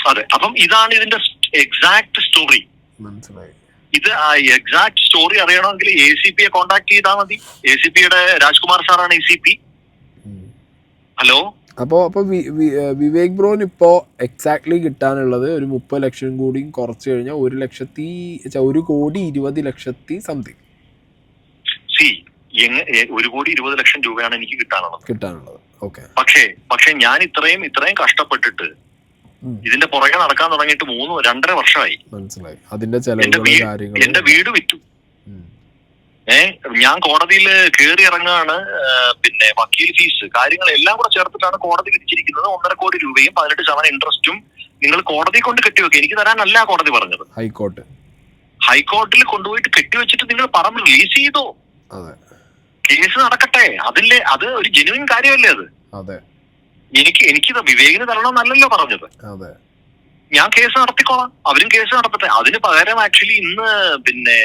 S6: അതെ, അപ്പം ഇതാണ് ഇതിന്റെ എക്സാക്ട് സ്റ്റോറി.
S1: മനസ്സിലായി.
S6: ഇത് എക്സാക്ട് സ്റ്റോറി അറിയണമെങ്കിൽ ACP യെ കോണ്ടാക്ട് ചെയ്താൽ മതി. ACPയുടെ രാജ്കുമാർ സാറാണ് ACP. ഹലോ.
S1: അപ്പോൾ വിവേക് ബ്രോന് ഇപ്പോൾ എക്സാക്ട്ലി കിട്ടാനുള്ളത് ഒരു 30 ലക്ഷം കൂടി കുറച്ച് കഴിഞ്ഞാൽ 1,20,00,000 സംതിങ്.
S6: സി 1,20,00,000 രൂപയാണ് എനിക്ക് കിട്ടാനുള്ളത്.
S1: ഓക്കെ.
S6: പക്ഷേ ഞാൻ ഇത്രയും കഷ്ടപ്പെട്ടിട്ട് ഇതിന്റെ പുറകെ നടക്കാൻ തുടങ്ങിയിട്ട് 2.5 വർഷമായി.
S1: മനസ്സിലായി. അതിന്റെ ചെലവുകളും കാര്യങ്ങളും.
S6: എന്റെ വീട് വിറ്റു. ഞാൻ കോടതിയിൽ കയറി ഇറങ്ങാണ്. പിന്നെ വക്കീൽ ഫീസ് കാര്യങ്ങളെല്ലാം കൂടെ ചേർത്തിട്ടാണ് കോടതി വിധിച്ചിരിക്കുന്നത്. 1.5 കോടി രൂപയും 18% ഇൻട്രസ്റ്റും നിങ്ങൾ കോടതി കൊണ്ട് കെട്ടിവെക്കുക. എനിക്ക് തരാനല്ല കോടതി പറഞ്ഞത്. ഹൈക്കോർട്ടിൽ കൊണ്ടുപോയിട്ട് കെട്ടിവെച്ചിട്ട് നിങ്ങൾ പറമ്പ് റിലീസ് ചെയ്തോ. കേസ് നടക്കട്ടെ. അത് ഒരു ജെനുവിൻ കാര്യമല്ലേ അത്. എനിക്കിത് വിവേകിന് തരണമെന്നല്ലല്ലോ പറഞ്ഞത്. ഞാൻ കേസ് നടത്തിക്കോളാം. അവരും കേസ് നടത്തട്ടെ. അതിന് പകരം ആക്ച്വലി ഇന്ന് പിന്നെ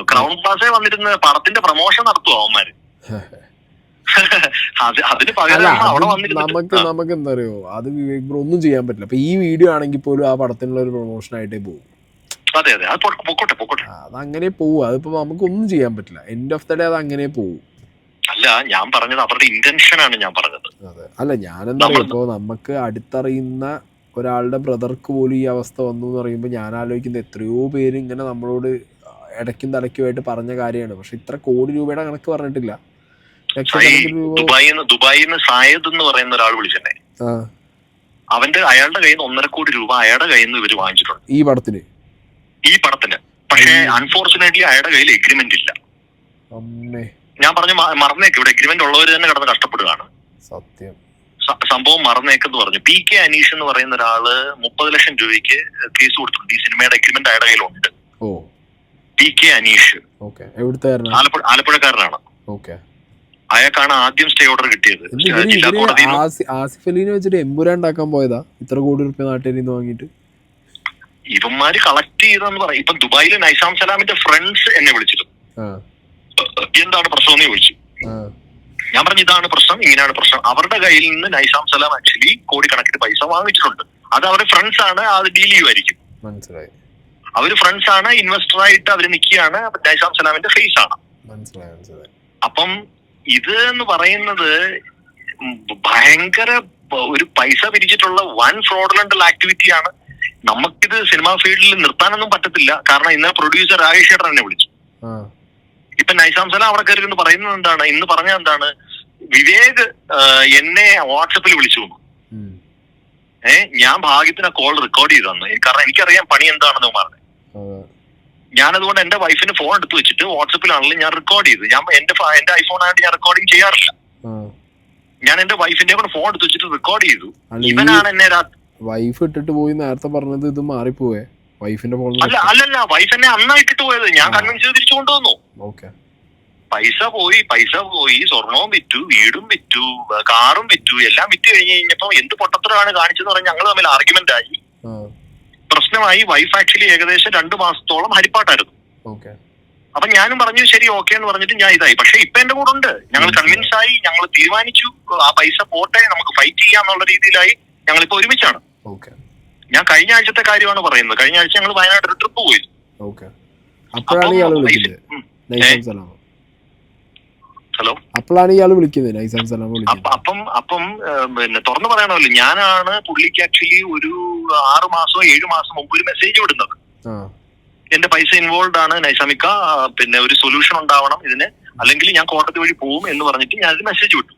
S6: ക്രൗൺ പ്ലാസേ വന്നിരുന്ന് പടത്തിന്റെ പ്രൊമോഷൻ നടത്തുവോ അവന്മാര്? അതിന് പകരം അവിടെ
S1: നമുക്ക് എന്താ അറിയോ, അത് വിവേക് ബ്രോ ഒന്നും ചെയ്യാൻ പറ്റില്ല. അപ്പൊ ഈ വീഡിയോ ആണെങ്കിൽ പോലും ആ പടത്തിനുള്ള ഒരു പ്രൊമോഷൻ ആയിട്ടേ പോകും.
S6: അതെ അത് പൊക്കോട്ടെ.
S1: അതങ്ങനെ പോവും. അതിപ്പോ നമുക്കൊന്നും ചെയ്യാൻ പറ്റില്ല. എൻഡ് ഓഫ് ദ ഡേ അത് അങ്ങനെ പോവും.
S6: അല്ല, ഞാൻ പറഞ്ഞത് അവരുടെ ഇന്റൻഷൻ ആണ് ഞാൻ പറഞ്ഞത്.
S1: അല്ല, ഞാനെന്താ പറയുക, ഇപ്പോ നമുക്ക് അടുത്തറിയുന്ന ഒരാളുടെ ബ്രദർക്ക് പോലും ഈ അവസ്ഥ വന്നു എന്ന് പറയുമ്പോൾ ഞാൻ ആലോചിക്കുന്നത് എത്രയോ പേര് ഇങ്ങനെ നമ്മളോട് ഇടയ്ക്കും തലയ്ക്കുമായിട്ട് പറഞ്ഞ കാര്യമാണ്. പക്ഷെ ഇത്ര കോടി രൂപയുടെ കണക്ക് പറഞ്ഞിട്ടില്ല.
S6: ദുബായിന്ന് സായദ് എന്ന് പറയുന്ന ഒരാൾ വിളിച്ചേ. അയാളുടെ കയ്യിൽ നിന്ന് 1.5 കോടി രൂപ അയാളുടെ കയ്യിൽ നിന്ന് ഇവര് വാങ്ങിച്ചിട്ടുണ്ട് ഈ പടത്തിന്. പക്ഷേ അൺഫോർച്ചുനേറ്റ്ലി അയാളുടെ കയ്യിൽ എഗ്രിമെന്റ് ഇല്ല. ഞാൻ പറഞ്ഞു മറന്നേക്ക്, ഇവിടെ എഗ്രിമെന്റ് ഉള്ളവർ തന്നെ കിടന്ന് കഷ്ടപ്പെടുകയാണ്.
S1: സത്യം.
S6: സംഭവം മറന്നേക്കെന്ന് പറഞ്ഞു. PK അനീഷ് എന്ന് പറയുന്ന ഒരാള് 30 ലക്ഷം രൂപയ്ക്ക് കേസ് കൊടുത്തിട്ടുണ്ട്. ഈ സിനിമയുടെ എഗ്രിമെന്റ് അയാളുടെ കയ്യിലുണ്ട്. PK അനീഷ് ആലപ്പുഴക്കാരനാണ്. അയാൾക്കാണ് ആദ്യം സ്റ്റേ ഓർഡർ കിട്ടിയത്.
S1: ആസിഫ് അലിനെ വെച്ചിട്ട് എമ്പുരാൻ ഉണ്ടാക്കാൻ പോയതാ. ഇത്ര കോടി രൂപ നാട്ടിൽ നിന്ന് വാങ്ങിയിട്ട്
S6: ഇവന്മാര് കളക്ട് ചെയ്തെന്ന് പറയും. ഇപ്പൊ ദുബായിലെ നൈസാം സലാമിന്റെ ഫ്രണ്ട്സ് എന്നെ വിളിച്ചിരുന്നു. എന്താണ് പ്രശ്നം എന്ന് ചോദിച്ചു. ഞാൻ പറഞ്ഞു ഇതാണ് പ്രശ്നം, ഇങ്ങനെയാണ് പ്രശ്നം. അവരുടെ കയ്യിൽ നിന്ന് നൈസാം സലാം ആക്ച്വലി കോടിക്കണക്കിന് പൈസ വാങ്ങിച്ചിട്ടുണ്ട്. അത് അവരുടെ ഫ്രണ്ട്സ് ആണ്, അത് ഡീൽ ചെയ്യുമായിരിക്കും.
S1: മനസ്സിലായി.
S6: അവര് ഫ്രണ്ട്സ് ആണ്, ഇൻവെസ്റ്റർ ആയിട്ട് അവര് നിൽക്കുകയാണ്. നൈസാം സലാമിന്റെ ഫേസ് ആണ്. അപ്പം ഇത് എന്ന് പറയുന്നത് ഭയങ്കര ഒരു പൈസ പിരിച്ചിട്ടുള്ള വൻ ഫ്രോഡുലന്റ് ആക്ടിവിറ്റിയാണ്. നമുക്കിത് സിനിമാ ഫീൽഡിൽ നിർത്താനൊന്നും പറ്റത്തില്ല. കാരണം ഇന്ന് പ്രൊഡ്യൂസർ രാകേഷ് ചേട്ടൻ എന്നെ വിളിച്ചു. ഇപ്പൊ നൈസാം സലാം അവിടെ കയറി എന്ന് പറയുന്നത് എന്താണ്, ഇന്ന് പറഞ്ഞ എന്താണ്, വിവേക് എന്നെ വാട്സപ്പിൽ വിളിച്ചു. ഞാൻ ഭാഗ്യത്തിന് കോൾ റെക്കോർഡ് ചെയ്തു തന്നു. കാരണം എനിക്കറിയാം പണി എന്താണെന്ന് പറഞ്ഞത്. ഞാനതുകൊണ്ട് എന്റെ വൈഫിന് ഫോൺ എടുത്ത് വെച്ചിട്ട് വാട്സപ്പിലാണെങ്കിലും ഞാൻ റെക്കോർഡ് ചെയ്തു. എന്റെ ഐഫോൺ ആയിട്ട് ഞാൻ റെക്കോർഡിങ് ചെയ്യാറില്ല. ഞാൻ എന്റെ വൈഫിന്റെ കൂടെ ഫോൺ എടുത്ത് വെച്ചിട്ട് റെക്കോർഡ് ചെയ്തു. ഇവനാണ് എന്നെ
S1: വൈഫ് ഇട്ടിട്ട് പോയി നേരത്തെ പറഞ്ഞത് ഇത് മാറിപ്പോവേ. വൈഫിന്റെ ഫോൺ
S6: അല്ലല്ല, വൈഫ് എന്നെ അന്നാ ഇട്ടിട്ട് പോയത്. ഞാൻ കൺവിൻസ് ചെയ്ത് തിരിച്ചു കൊണ്ടുവന്നു. പൈസ പോയി, സ്വർണവും വിറ്റു, വീടും വിറ്റു, കാറും വിറ്റു, എല്ലാം വിറ്റ് കഴിഞ്ഞ് കഴിഞ്ഞപ്പോ എന്ത് പൊട്ടത്തരമാണ് കാണിച്ചെന്ന് പറഞ്ഞാൽ ഞങ്ങൾ തമ്മിൽ ആർഗ്യുമെന്റ് ആയി, പ്രശ്നമായി. വൈഫ് ആക്ച്വലി ഏകദേശം 2 മാസത്തോളം ഹരിപ്പാട്ടായിരുന്നു. അപ്പൊ ഞാനും പറഞ്ഞു ശരി ഓക്കെ എന്ന് പറഞ്ഞിട്ട് ഞാൻ ഇതായി. പക്ഷെ ഇപ്പൊ എന്റെ കൂടെ ഉണ്ട്. ഞങ്ങൾ കൺവിൻസ് ആയി, ഞങ്ങൾ തീരുമാനിച്ചു ആ പൈസ പോട്ടെ, നമുക്ക് ഫൈറ്റ് ചെയ്യാന്നുള്ള രീതിയിലായി. ഞങ്ങളിപ്പോ ഒരുമിച്ചാണ്. ഞാൻ കഴിഞ്ഞ ആഴ്ചത്തെ കാര്യമാണ് പറയുന്നത്. കഴിഞ്ഞ ആഴ്ച ഞങ്ങൾ വയനാട് ഒരു ട്രിപ്പ് പോയി. ഹലോ,
S1: അപ്പോഴാണ് ഇയാൾ വിളിക്കുന്നത് നൈസാം സലാം.
S6: അപ്പം പിന്നെ തുറന്നു പറയണമല്ലോ, ഞാനാണ് പുള്ളിക്ക് ആക്ച്വലി ഒരു 6 മാസമോ 7 മാസം മുമ്പ് ഒരു മെസ്സേജ് വിടുന്നത്. എന്റെ പൈസ ഇൻവോൾവ് ആണ് നൈസാമിക്ക, പിന്നെ ഒരു സൊല്യൂഷൻ ഉണ്ടാവണം ഇതിന്, അല്ലെങ്കിൽ ഞാൻ കോടതി വഴി പോവും എന്ന് പറഞ്ഞിട്ട് ഞാനൊരു മെസ്സേജ് വിട്ടു.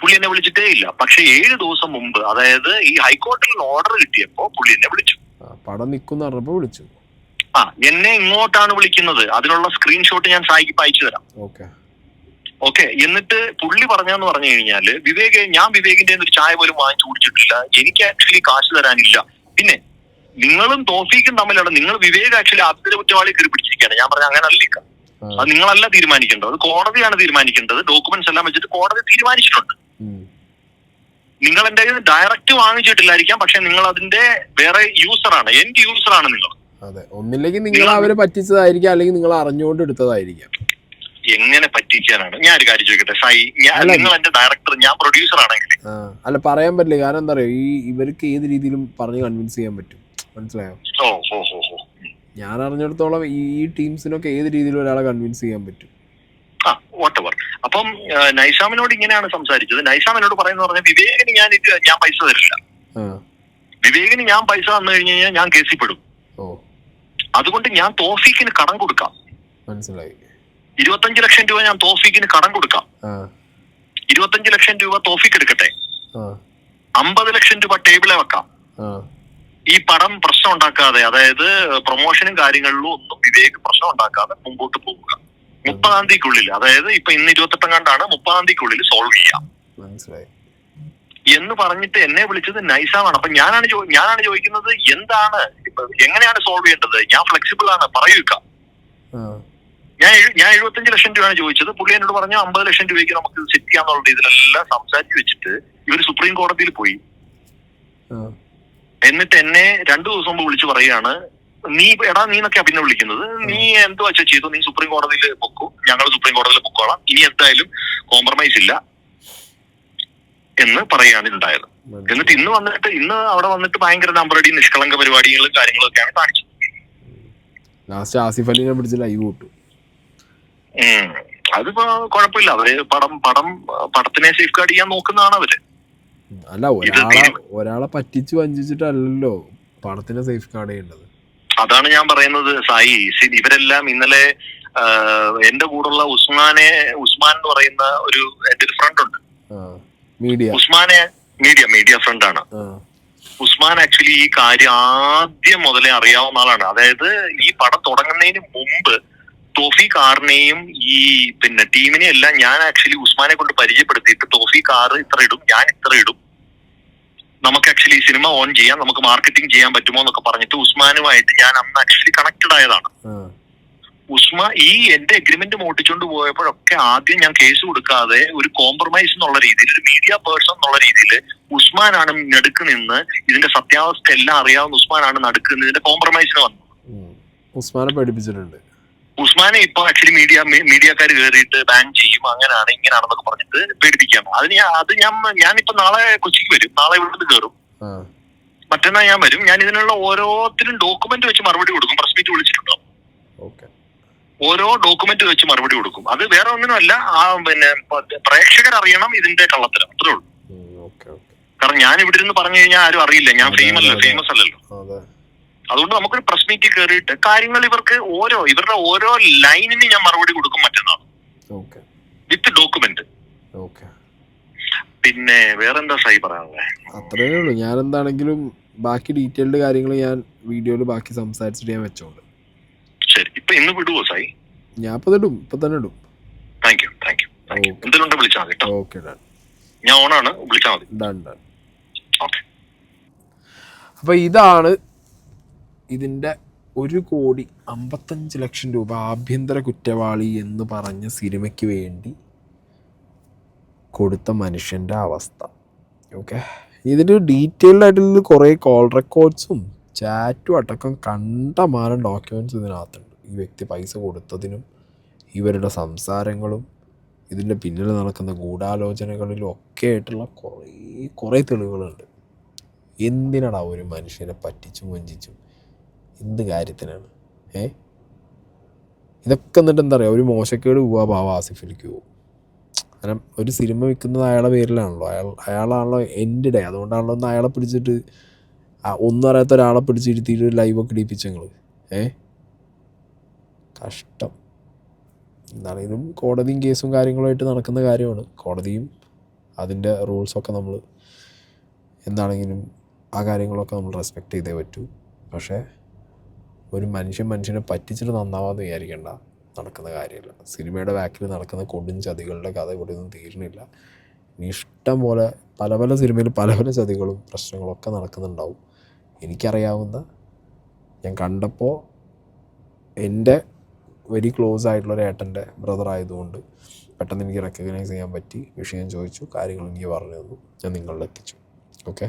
S6: പുള്ളി എന്നെ വിളിച്ചിട്ടേ ഇല്ല. പക്ഷെ 7 ദിവസം മുമ്പ്, അതായത് ഈ ഹൈക്കോർട്ടിൽ ഓർഡർ കിട്ടിയപ്പോ പുള്ളി എന്നെ വിളിച്ചു.
S1: പടം നിൽക്കുന്ന വിളിച്ചു.
S6: എന്നെ ഇങ്ങോട്ടാണ് വിളിക്കുന്നത്. അതിനുള്ള സ്ക്രീൻഷോട്ട് ഞാൻ സായിക്ക് അയച്ചു തരാം. ഓക്കെ. എന്നിട്ട് പുള്ളി പറഞ്ഞെന്ന് പറഞ്ഞു കഴിഞ്ഞാല്, ഞാൻ വിവേകിന്റെ ഒരു ചായ പോലും വാങ്ങിച്ചു കുടിച്ചിട്ടില്ല, എനിക്ക് ആക്ച്വലി കാശ് തരാനില്ല. പിന്നെ നിങ്ങളും തോഫീക്കും തമ്മിലാണ്, നിങ്ങൾ വിവേക് ആക്ച്വലി ആഭ്യന്തര കുറ്റവാളി കയറി പിടിച്ചിരിക്കുകയാണ്. ഞാൻ പറഞ്ഞ അങ്ങനെ അല്ല, അത് നിങ്ങളല്ല തീരുമാനിക്കേണ്ടത്, അത് കോടതിയാണ് തീരുമാനിക്കേണ്ടത്. ഡോക്യുമെന്റ്സ് എല്ലാം വെച്ചിട്ട് കോടതി തീരുമാനിച്ചിട്ടുണ്ട്. നിങ്ങൾ എന്റെ ഡയറക്റ്റ് വാങ്ങിച്ചിട്ടില്ലായിരിക്കാം, പക്ഷെ നിങ്ങൾ അതിന്റെ വേറെ യൂസറാണ്, എൻഡ് യൂസറാണ് നിങ്ങൾ.
S1: ഒന്നില്ലെങ്കിൽ നിങ്ങൾ അവരെ പറ്റിച്ചതായിരിക്കാം, അല്ലെങ്കിൽ നിങ്ങൾ അറിഞ്ഞുകൊണ്ട് എടുത്തതായിരിക്കാം.
S6: എങ്ങനെ പറ്റിക്കാനാണ്? ഞാൻ ഒരു കാര്യം ചോദിക്കട്ടെ സായി, നിങ്ങൾ എന്റെ ഡയറക്ടർ, ഞാൻ പ്രൊഡ്യൂസർ ആണെങ്കിൽ
S1: അല്ല പറയാൻ പറ്റില്ല. കാരണം എന്താ പറയാ, ഇവർക്ക് ഏത് രീതിയിലും പറഞ്ഞ് കൺവിൻസ് ചെയ്യാൻ പറ്റും. മനസ്സിലായോ? ഞാൻ അറിഞ്ഞിടത്തോളം ഈ ടീംസിനൊക്കെ ഏത് രീതിയിൽ ഒരാളെ കൺവിൻസ് ചെയ്യാൻ പറ്റും.
S6: വാട്ടെവർ. അപ്പം നൈസാമിനോട് ഇങ്ങനെയാണ് സംസാരിച്ചത്. നൈസാം എന്നോട് പറഞ്ഞാൽ വിവേകിന് ഞാൻ പൈസ തരില്ല. വിവേകിന് ഞാൻ പൈസ തന്നു കഴിഞ്ഞു കഴിഞ്ഞാൽ ഞാൻ കേസിൽ പെടും. അതുകൊണ്ട് ഞാൻ തോഫീക്കിന് കടം കൊടുക്കാം.
S1: മനസ്സിലായി.
S6: 25 ലക്ഷം രൂപ ഞാൻ തോഫീക്കിന് കടം കൊടുക്കാം. 25 ലക്ഷം രൂപ തോഫീക്ക് എടുക്കട്ടെ. 50 ലക്ഷം രൂപ ടേബിളെ വെക്കാം. ഈ പടം പ്രശ്നം ഉണ്ടാക്കാതെ, അതായത് പ്രൊമോഷനും കാര്യങ്ങളിലും ഒന്നും വിവേക് പ്രശ്നം ഉണ്ടാക്കാതെ മുമ്പോട്ട് പോവുക. 30-ാം തീയതിക്കുള്ളിൽ, അതായത് ഇപ്പൊ ഇന്ന് 28 കണ്ടാണ്, 30-ാം തീയതിക്കുള്ളിൽ സോൾവ് ചെയ്യാം എന്ന് പറഞ്ഞിട്ട് എന്നെ വിളിച്ചത് നൈസാമാണ്. അപ്പൊ ഞാനാണ് ചോദിക്കുന്നത്, എന്താണ് എങ്ങനെയാണ് സോൾവ് ചെയ്യേണ്ടത്? ഞാൻ ഫ്ലെക്സിബിൾ ആണ്, പറയുക. ഞാൻ 75 ലക്ഷം രൂപയാണ് ചോദിച്ചത്. പുള്ളി എന്നോട് പറഞ്ഞു 50 ലക്ഷം രൂപയ്ക്ക് നമുക്ക് സെറ്റ് ചെയ്യാന്നുള്ള രീതിയിലെല്ലാം സംസാരിച്ച് വെച്ചിട്ട് ഇവർ സുപ്രീം കോടതിയിൽ പോയി. എന്നിട്ട് എന്നെ 2 ദിവസം മുമ്പ് വിളിച്ച് പറയുകയാണ്, നീ എന്നൊക്കെയാ പിന്നെ വിളിക്കുന്നത്, നീ എന്തോ വെച്ചാൽ ചെയ്തു, നീ സുപ്രീം കോടതിയിൽ പൊക്കൂ, ഞങ്ങൾ സുപ്രീം കോടതിയിൽ പൊക്കോളാം, ഇനി എന്തായാലും കോംപ്രമൈസ് ഇല്ല എന്ന് പറയുകയാണ് ഉണ്ടായത്. എന്നിട്ട് ഇന്ന് അവിടെ വന്നിട്ട് ഭയങ്കര നമ്പറടി നിഷ്കളങ്ക പരിപാടികളും കാര്യങ്ങളും ഒക്കെയാണ് കാണിച്ചത്.
S1: ലാസ്റ്റ് ആസിഫ് അലിനെ പിടിച്ച് ലൈവ് കൂട്ടു.
S6: അതിപ്പോ കുഴപ്പമില്ല, അവര് പടത്തിനെ സേഫ് ഗാർഡ് ചെയ്യാൻ നോക്കുന്നതാണ് അവര്.
S1: അല്ല, ഒരാളെ പറ്റിച്ച് വഞ്ചിച്ചിട്ടല്ലോ പടത്തിനെ സേഫ് ഗാർഡ് ചെയ്യേണ്ടത്.
S6: അതാണ് ഞാൻ പറയുന്നത് സായി. ഇവരെല്ലാം ഇന്നലെ എന്റെ കൂടെയുള്ള ഉസ്മാൻ എന്ന് പറയുന്ന എന്റെ ഒരു ഫ്രണ്ട് ഉണ്ട്, ഉസ്മാനെ മീഡിയ ഫ്രണ്ട് ആണ്. ഉസ്മാൻ ആക്ച്വലി ഈ കാര്യം ആദ്യം മുതലേ അറിയാവുന്ന ആളാണ്. അതായത് ഈ പടം തുടങ്ങുന്നതിന് മുമ്പ് തോഫീഖ് ആറിനെയും ഈ ടീമിനെ എല്ലാം ഞാൻ ആക്ച്വലി ഉസ്മാനെ കൊണ്ട് പരിചയപ്പെടുത്തിയിട്ട്, തോഫീഖ് ആറ് ഇത്ര ഇടും, ഞാൻ ഇത്ര ഇടും, നമുക്ക് ആക്ച്വലി സിനിമ ഓൺ ചെയ്യാം, നമുക്ക് മാർക്കറ്റിംഗ് ചെയ്യാൻ പറ്റുമോ എന്നൊക്കെ പറഞ്ഞിട്ട് ഉസ്മാനുമായിട്ട് ഞാൻ അന്ന് ആക്ച്വലി കണക്റ്റഡ് ആയതാണ്. ഈ എന്റെ എഗ്രിമെന്റ് മോട്ടിച്ചുകൊണ്ട് പോയപ്പോഴൊക്കെ ആദ്യം ഞാൻ കേസ് കൊടുക്കാതെ ഒരു കോംപ്രമൈസ് എന്നുള്ള രീതിയിൽ, ഒരു മീഡിയ പേഴ്സൺ എന്നുള്ള രീതിയിൽ ഉസ്മാനാണ് നടുക്ക് നിന്ന് ഇതിന്റെ സത്യാവസ്ഥ എല്ലാം അറിയാവുന്ന ഉസ്മാനാണ് നടുക്ക് നിന്ന് ഇതിന്റെ കോംപ്രമൈസിന് വന്നത്.
S1: ഉസ്മാനെ പഠിപ്പിച്ചിട്ടുണ്ട്.
S6: ഉസ്മാനെ ഇപ്പൊ ആക്ച്വലി മീഡിയക്കാർ കയറിയിട്ട് ബാൻ ചെയ്യും, അങ്ങനെയാണ് ഇങ്ങനെയാണെന്നൊക്കെ പറഞ്ഞിട്ട് പേടിപ്പിക്കാം. ഞാനിപ്പോ നാളെ കൊച്ചിക്ക് വരും, നാളെ ഇവിടുന്ന് കയറും, മറ്റന്നാൾ ഞാൻ വരും. ഞാൻ ഇതിനുള്ള ഓരോരുത്തരും ഡോക്യുമെന്റ് വെച്ച് മറുപടി കൊടുക്കും. പ്രസ് മീറ്റ് വിളിച്ചിട്ടുണ്ടോ? ഓരോ ഡോക്യുമെന്റ് വെച്ച് മറുപടി കൊടുക്കും. അത് വേറെ ഒന്നിനുമല്ല, പ്രേക്ഷകർ അറിയണം ഇതിന്റെ കള്ളത്തരം, അത്രേ ഉള്ളൂ. കാരണം ഞാൻ ഇവിടെ ഇരുന്ന് പറഞ്ഞു കഴിഞ്ഞാൽ ആരും അറിയില്ല, ഞാൻ ഫേമസ് അല്ലല്ലോ. അതുകൊണ്ട് നമുക്കൊരു പ്രസ് മീറ്റിൽ കയറിയിട്ട് കാര്യങ്ങൾ ഇവരുടെ ഓരോ ലൈനിന് ഞാൻ മറുപടി കൊടുക്കും മറ്റന്നാൾ, വിത്ത് ഡോക്യുമെന്റ്. പിന്നെ വേറെന്താ സായി പറയാനുള്ളത്?
S1: അത്രേ ഉള്ളൂ. ഞാൻ എന്താണെങ്കിലും ബാക്കി ഡീറ്റെയിൽഡ് കാര്യങ്ങൾ ഞാൻ വീഡിയോയിൽ ബാക്കി സംസാരിച്ചിട്ട് ഞാൻ വെച്ചോണ്ട്.
S6: ശരി, ഇപ്പൊ ഇന്ന് വിടുവോ സായി?
S1: ഞാൻ ഇപ്പൊ തന്നെ ഇടും.
S6: Thank you. എന്തെങ്കിലും വിളിച്ചാൽ മതി കേട്ടോ.
S1: ഓക്കെ,
S6: ഞാൻ ഓണാണ്, വിളിച്ചാൽ മതി.
S1: ഡൺ. ഓക്കെ. അപ്പൊ ഇതാണ് ഇതിന്റെ 1,55,00,000 രൂപ ആഭ്യന്തര കുറ്റവാളി എന്ന് പറഞ്ഞ സിനിമയ്ക്ക് വേണ്ടി കൊടുത്ത മനുഷ്യൻ്റെ അവസ്ഥ. ഓക്കെ, ഇതിന് ഡീറ്റെയിൽഡ് ആയിട്ടുള്ള കുറേ കോൾ റെക്കോർഡ്സും ചാറ്റും അടക്കം കണ്ടമാനം ഡോക്യുമെൻറ്റ്സ് ഇതിനകത്തുണ്ട്. ഈ വ്യക്തി പൈസ കൊടുത്തതിനും ഇവരുടെ സംസാരങ്ങളും ഇതിൻ്റെ പിന്നിൽ നടക്കുന്ന ഗൂഢാലോചനകളിലും ഒക്കെ ആയിട്ടുള്ള കുറേ തെളിവുകളുണ്ട്. എന്തിനാണ് ഒരു മനുഷ്യനെ പറ്റിച്ചും വഞ്ചിച്ചും, എന്ത് കാര്യത്തിനാണ്? ഇതൊക്കെ എന്നിട്ട് എന്താ പറയുക, ഒരു മോശക്കേട് പോവാ ഭാവ ആസിഫിലേക്ക് പോകും. കാരണം ഒരു സിനിമ വിൽക്കുന്നത് അയാളുടെ പേരിലാണല്ലോ, അയാളാണല്ലോ എൻ്റെ ഡേ. അതുകൊണ്ടാണല്ലോ ഒന്ന് അയാളെ പിടിച്ചിട്ട്, ഒന്നും അറിയാത്ത ഒരാളെ പിടിച്ചിരുത്തിയിട്ട് ലൈവൊക്കെ ഇടിപ്പിച്ചു ഞങ്ങൾ. കഷ്ടം. എന്താണെങ്കിലും കോടതിയും കേസും കാര്യങ്ങളുമായിട്ട് നടക്കുന്ന കാര്യമാണ്. കോടതിയും അതിൻ്റെ റൂൾസൊക്കെ നമ്മൾ എന്താണെങ്കിലും ആ കാര്യങ്ങളൊക്കെ നമ്മൾ റെസ്പെക്റ്റ് ചെയ്തേ പറ്റൂ. പക്ഷേ ഒരു മനുഷ്യനെ പറ്റിച്ചിട്ട് നന്നാവാന്ന് വിചാരിക്കേണ്ട, നടക്കുന്ന കാര്യമല്ല. സിനിമയുടെ ബാക്കിൽ നടക്കുന്ന കൊടും ചതികളുടെ കഥ ഇവിടെ ഒന്നും തീരുന്നില്ല. ഇനി ഇഷ്ടം പോലെ പല സിനിമയിൽ പല ചതികളും പ്രശ്നങ്ങളൊക്കെ നടക്കുന്നുണ്ടാവും. എനിക്കറിയാവുന്ന, ഞാൻ കണ്ടപ്പോൾ എൻ്റെ വെരി ക്ലോസ് ആയിട്ടുള്ളൊരു ഏട്ടൻ്റെ ബ്രദർ ആയതുകൊണ്ട് പെട്ടെന്ന് എനിക്ക് റെക്കഗ്നൈസ് ചെയ്യാൻ പറ്റി. വിഷയം ചോദിച്ചു, കാര്യങ്ങൾ എനിക്ക് പറഞ്ഞു തന്നു, ഞാൻ നിങ്ങളിൽ എത്തിച്ചു. ഓക്കെ,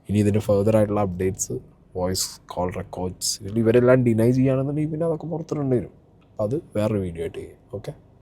S1: ഇനി ഇതിൻ്റെ ഫെർദർ ആയിട്ടുള്ള അപ്ഡേറ്റ്സ്, വോയിസ് കോൾ റെക്കോർഡ്സ്, ഇവരെല്ലാം ഡിനൈ ചെയ്യുകയാണെന്നുണ്ടെങ്കിൽ പിന്നെ അതൊക്കെ പുറത്തുണ്ട് വരും. അത് വേറൊരു വീഡിയോ ആയിട്ട് ചെയ്യും. ഓക്കെ.